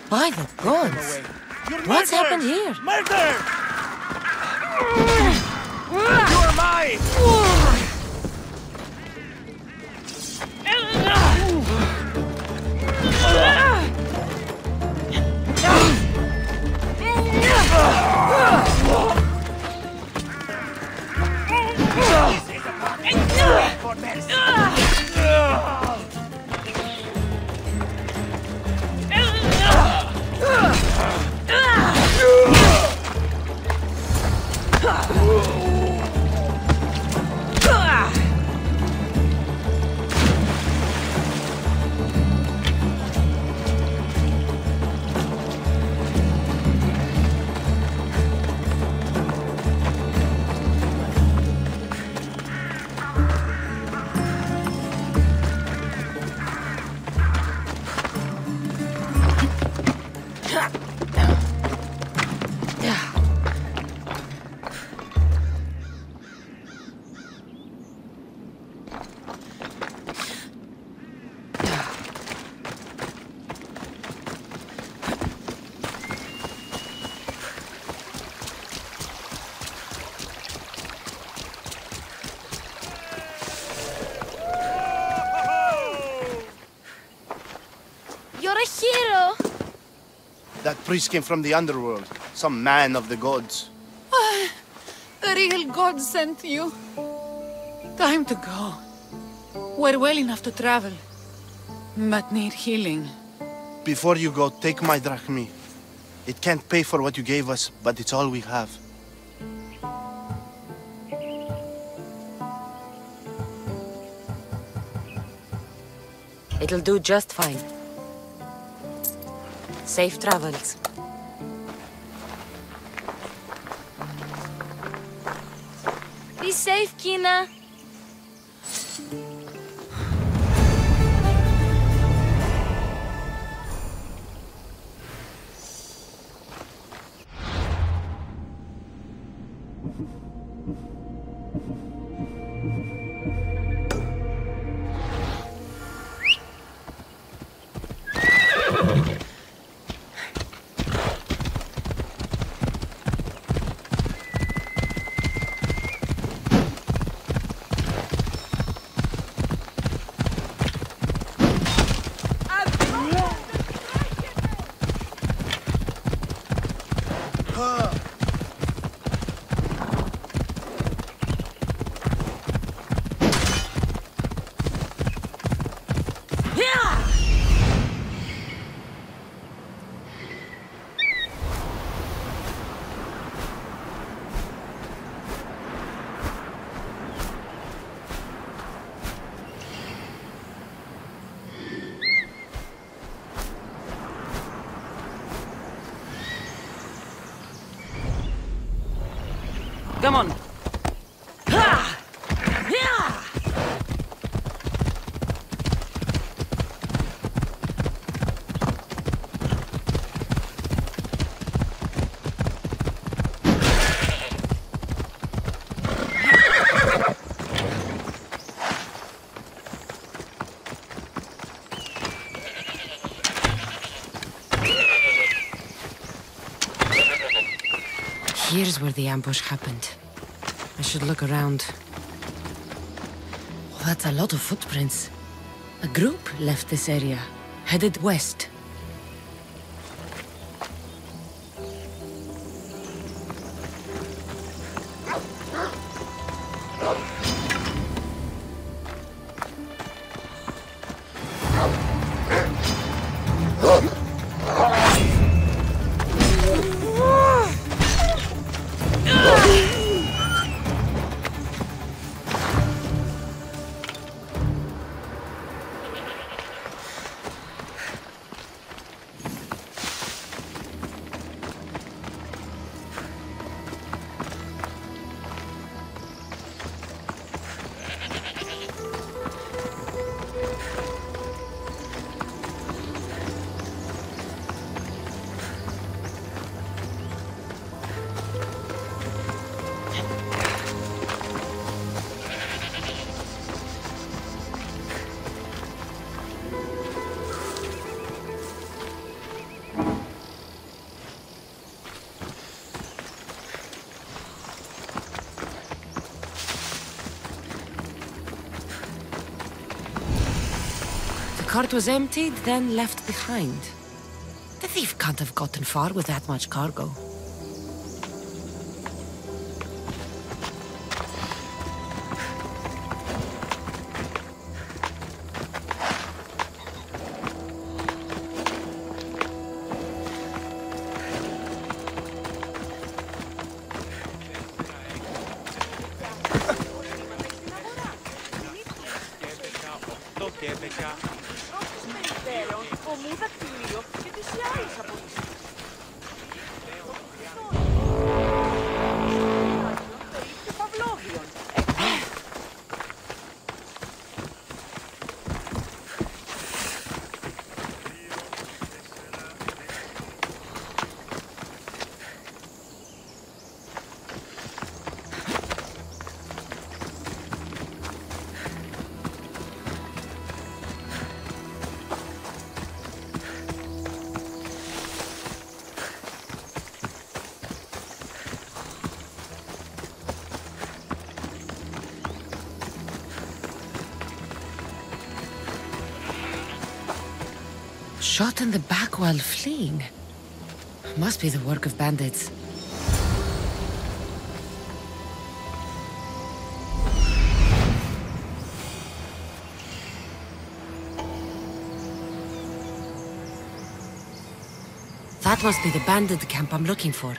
By the gods! What's happened here? Murder! You are mine! That priest came from the underworld. Some man of the gods. The real God sent you. Time to go. We're well enough to travel, but need healing. Before you go, take my drachmi. It can't pay for what you gave us, but it's all we have. It'll do just fine. Safe travels. Be safe, Kina. Come on. Here's where the ambush happened. I should look around. Oh, that's a lot of footprints. A group left this area, headed west. The cart was emptied, then left behind. The thief can't have gotten far with that much cargo. Shot in the back while fleeing. Must be the work of bandits. That must be the bandit camp I'm looking for.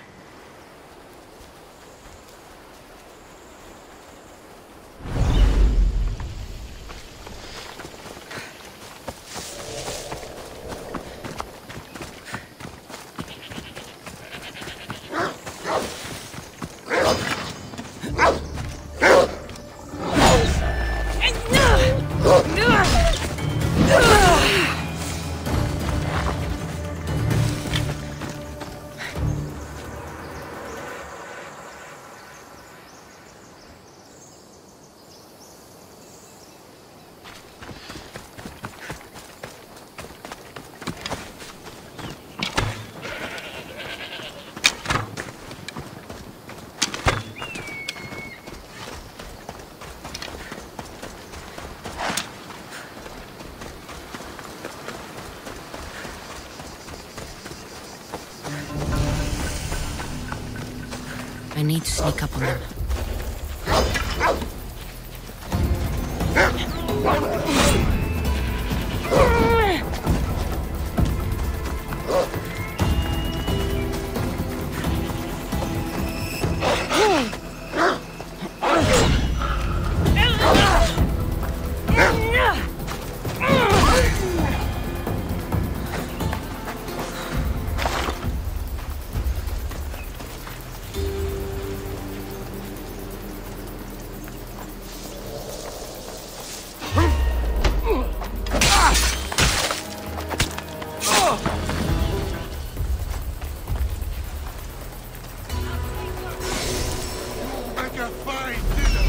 I need to sneak up on them. make a fine dinner.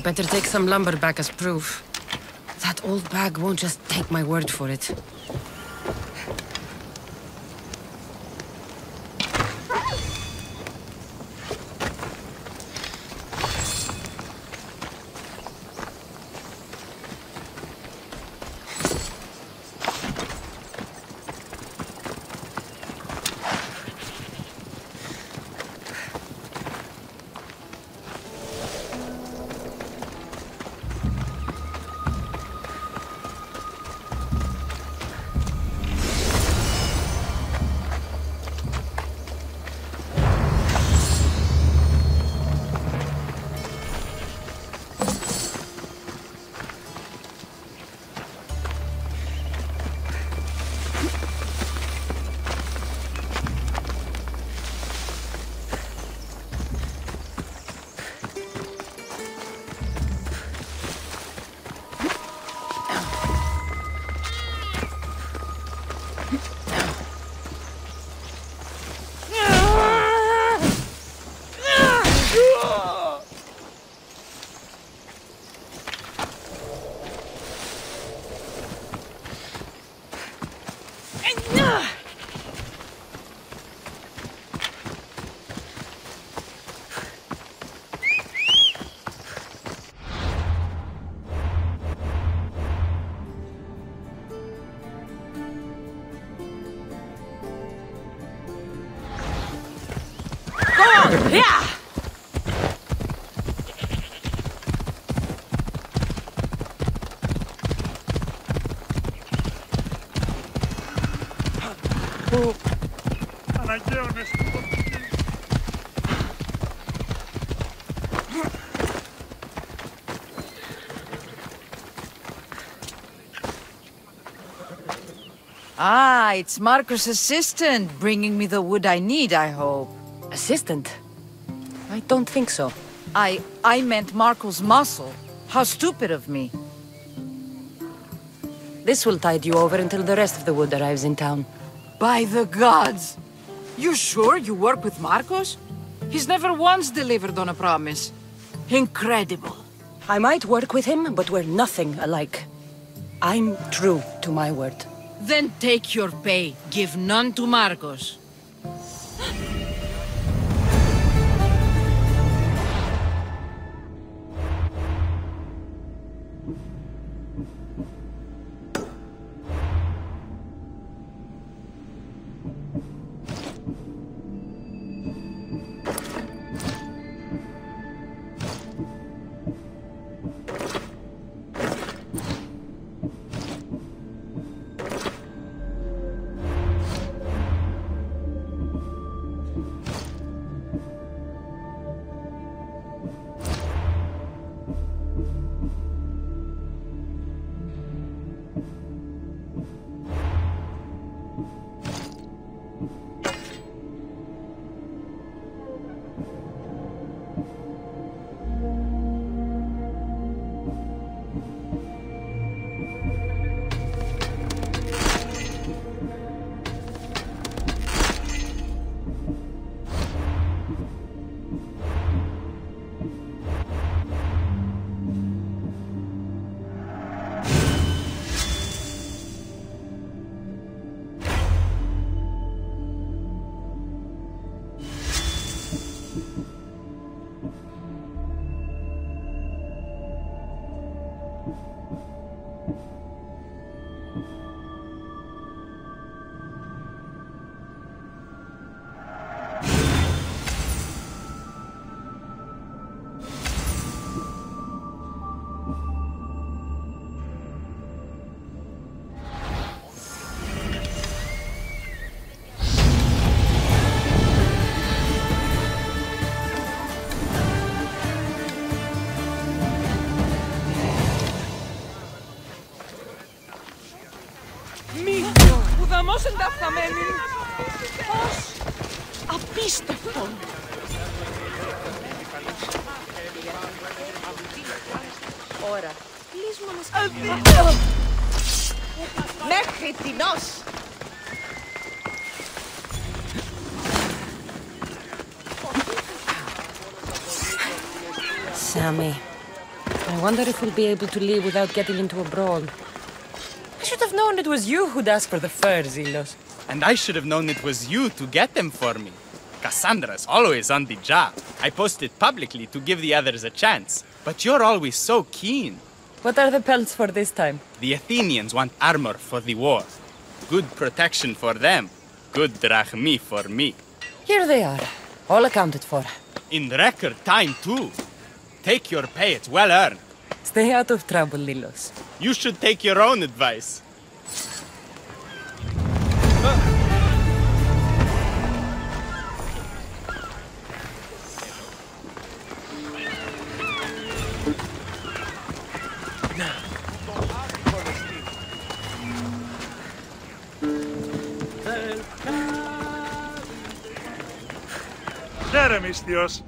Better take some lumber back as proof. That old bag won't just take my word for it. Yeah! Ah, it's Marcos' assistant, bringing me the wood I need, I hope. Assistant? I don't think so. I meant Marco's muscle. How stupid of me. This will tide you over until the rest of the wood arrives in town. By the gods! You sure you work with Marcos? He's never once delivered on a promise. Incredible. I might work with him, but we're nothing alike. I'm true to my word. Then take your pay. Give none to Marcos. Χαμός ενταφθαμένη. Πώς. Απίστευτο. Ώρα. Κλείσμα μέχρι τινός. Sammy. I wonder if we'll be able to leave without getting into a brawl. I should have known it was you who'd ask for the fur, Zelos. And I should have known it was you to get them for me. Cassandra's always on the job. I posted publicly to give the others a chance. But you're always so keen. What are the pelts for this time? The Athenians want armor for the war. Good protection for them. Good drachmi for me. Here they are. All accounted for. In record time, too. Take your pay, it's well earned. Stay out of trouble, Lilos. You should take your own advice. There, Misthios.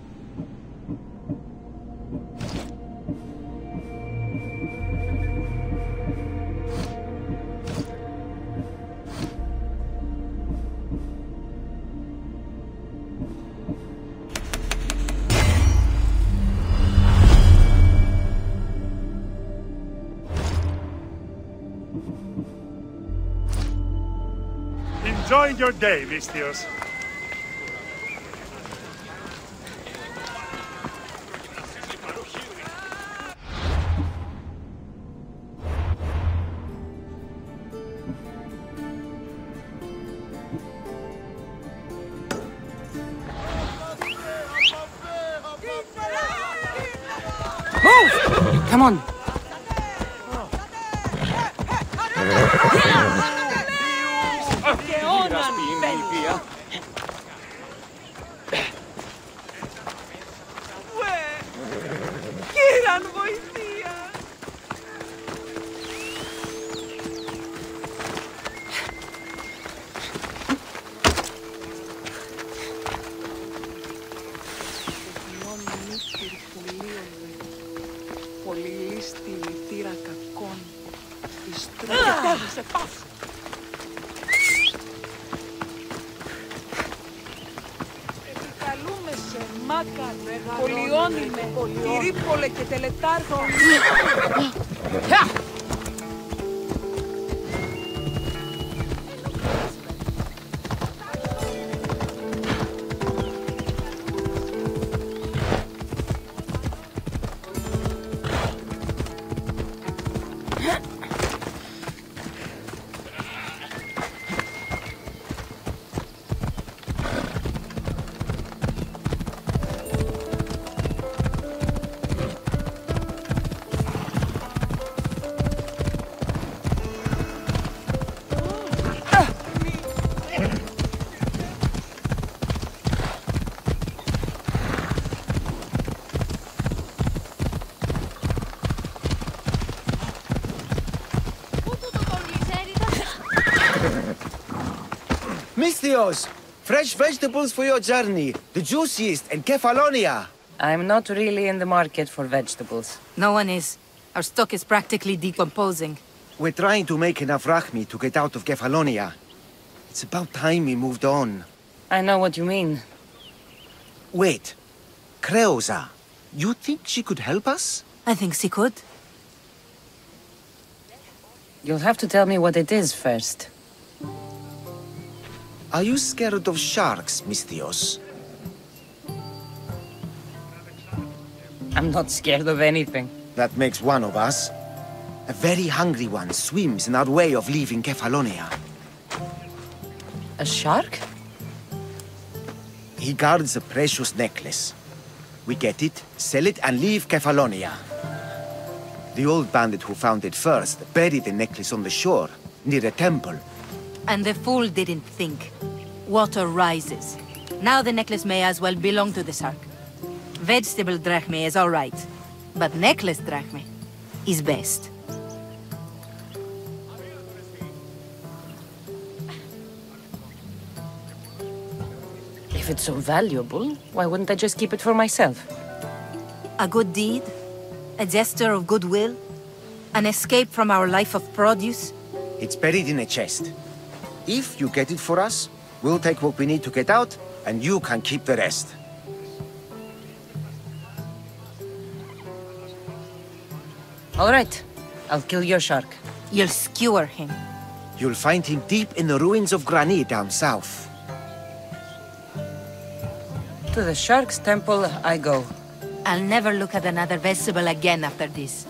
Enjoying your day, Misthios. Move! Come on. σε πάψε. Επικαλούμε σε μάκα, πολιόνιμε, πυρίπολε και τελετάρχο. Misthios! Fresh vegetables for your journey. The juiciest in Kefalonia. I'm not really in the market for vegetables. No one is. Our stock is practically decomposing. We're trying to make enough rachmi to get out of Kefalonia. It's about time we moved on. I know what you mean. Wait. Creosa. You think she could help us? I think she could. You'll have to tell me what it is first. Are you scared of sharks, Misthios? I'm not scared of anything. That makes one of us. A very hungry one swims in our way of leaving Kefalonia. A shark? He guards a precious necklace. We get it, sell it, and leave Kefalonia. The old bandit who found it first buried the necklace on the shore, near a temple. And the fool didn't think. Water rises. Now the necklace may as well belong to the shark. Vegetable drachme is all right, but necklace drachme is best. If it's so valuable, why wouldn't I just keep it for myself? A good deed, a gesture of goodwill, an escape from our life of produce. It's buried in a chest. If you get it for us, we'll take what we need to get out, and you can keep the rest. All right. I'll kill your shark. You'll skewer him. You'll find him deep in the ruins of Granit down south. To the shark's temple I go. I'll never look at another vegetable again after this.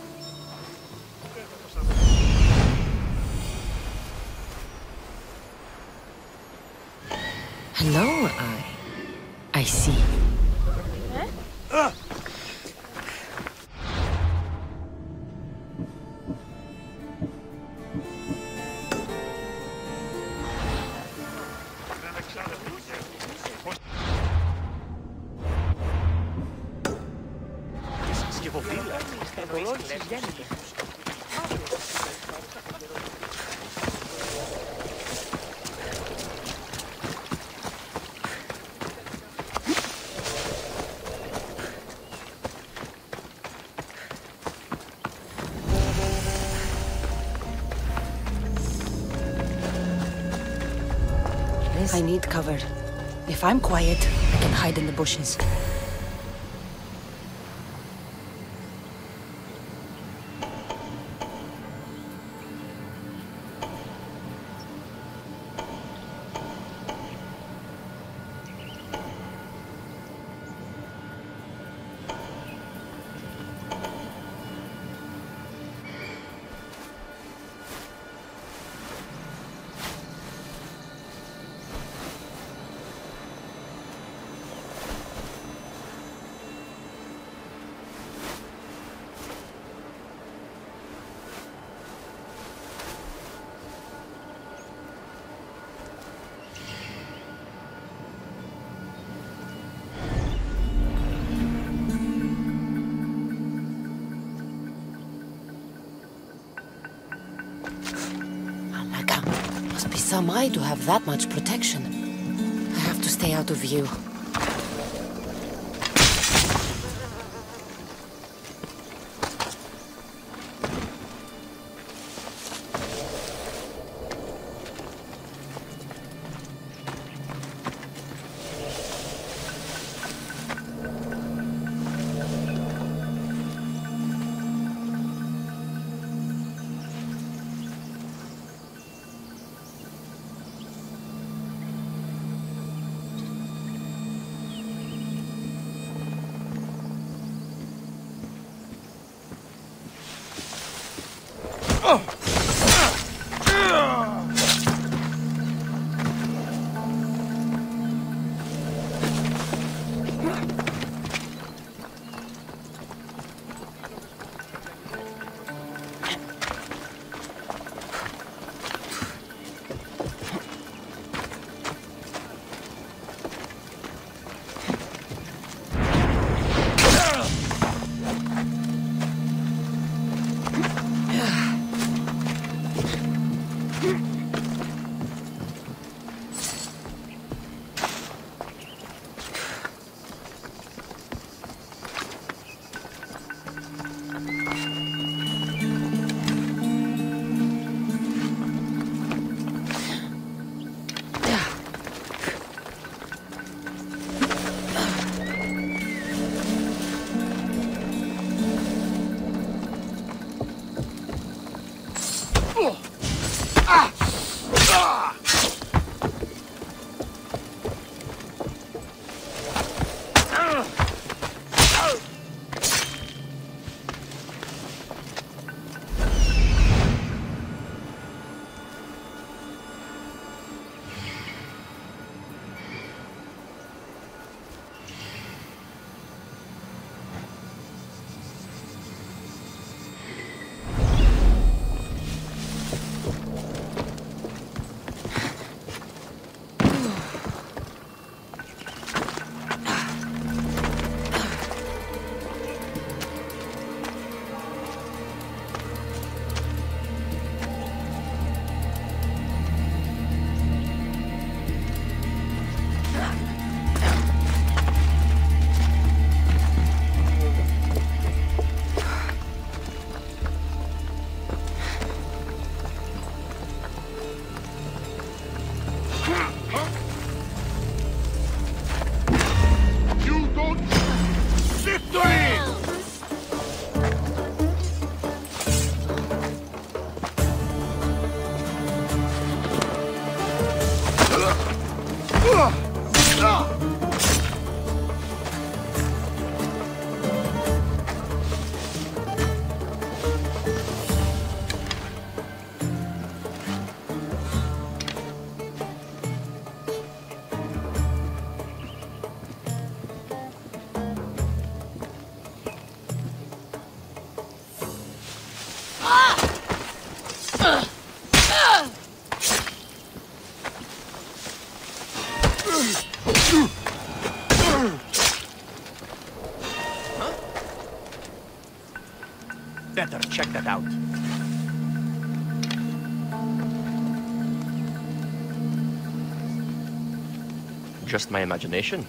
Hello, I see. I need cover. If I'm quiet, I can hide in the bushes. Some eye to have that much protection. I have to stay out of view. Better check that out. Just my imagination.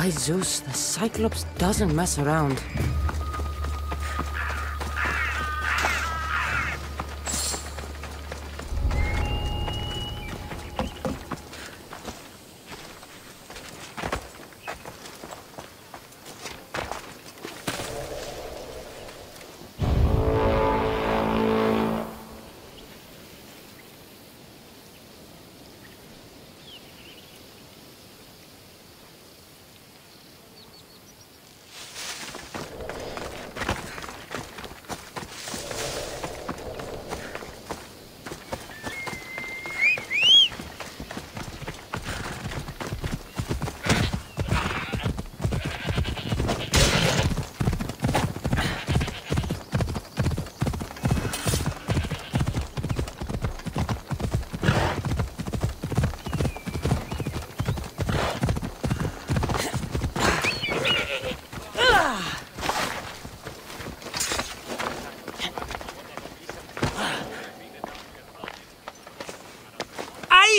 By Zeus, the Cyclops doesn't mess around.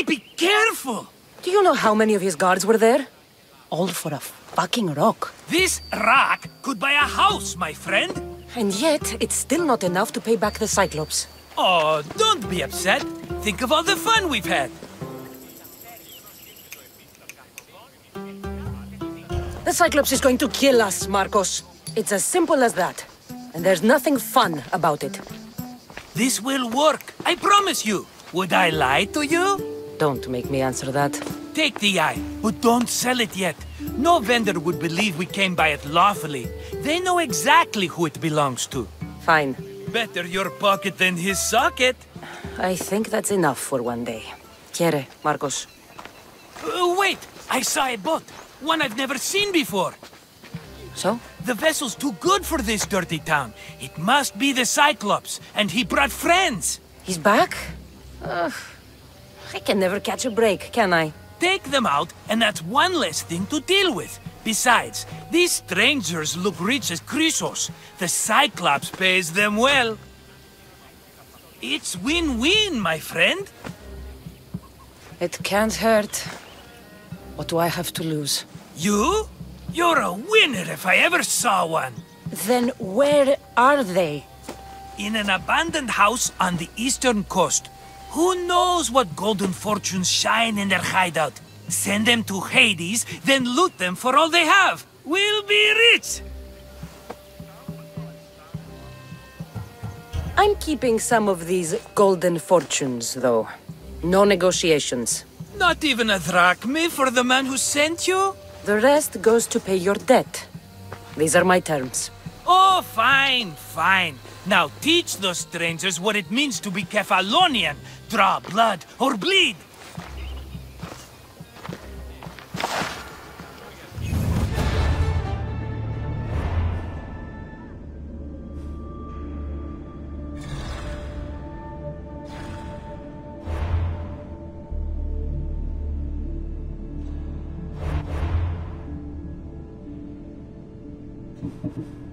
Be careful! Do you know how many of his guards were there? All for a fucking rock. This rock could buy a house, my friend. And yet, it's still not enough to pay back the Cyclops. Oh, don't be upset. Think of all the fun we've had. The Cyclops is going to kill us, Marcos. It's as simple as that. And there's nothing fun about it. This will work, I promise you. Would I lie to you? Don't make me answer that. Take the eye, but don't sell it yet. No vendor would believe we came by it lawfully. They know exactly who it belongs to. Fine. Better your pocket than his socket. I think that's enough for one day. Quiere, Marcos. Wait! I saw a boat. One I've never seen before. So? The vessel's too good for this dirty town. It must be the Cyclops, and he brought friends. He's back? I can never catch a break, can I? Take them out, and that's one less thing to deal with. Besides, these strangers look rich as Chrysos. The Cyclops pays them well. It's win-win, my friend. It can't hurt. What do I have to lose? You? You're a winner if I ever saw one. Then where are they? In an abandoned house on the eastern coast. Who knows what golden fortunes shine in their hideout? Send them to Hades, then loot them for all they have. We'll be rich! I'm keeping some of these golden fortunes, though. No negotiations. Not even a drachme for the man who sent you? The rest goes to pay your debt. These are my terms. Oh, fine, fine. Now teach those strangers what it means to be Kephalonian. Draw blood or bleed. Thank you.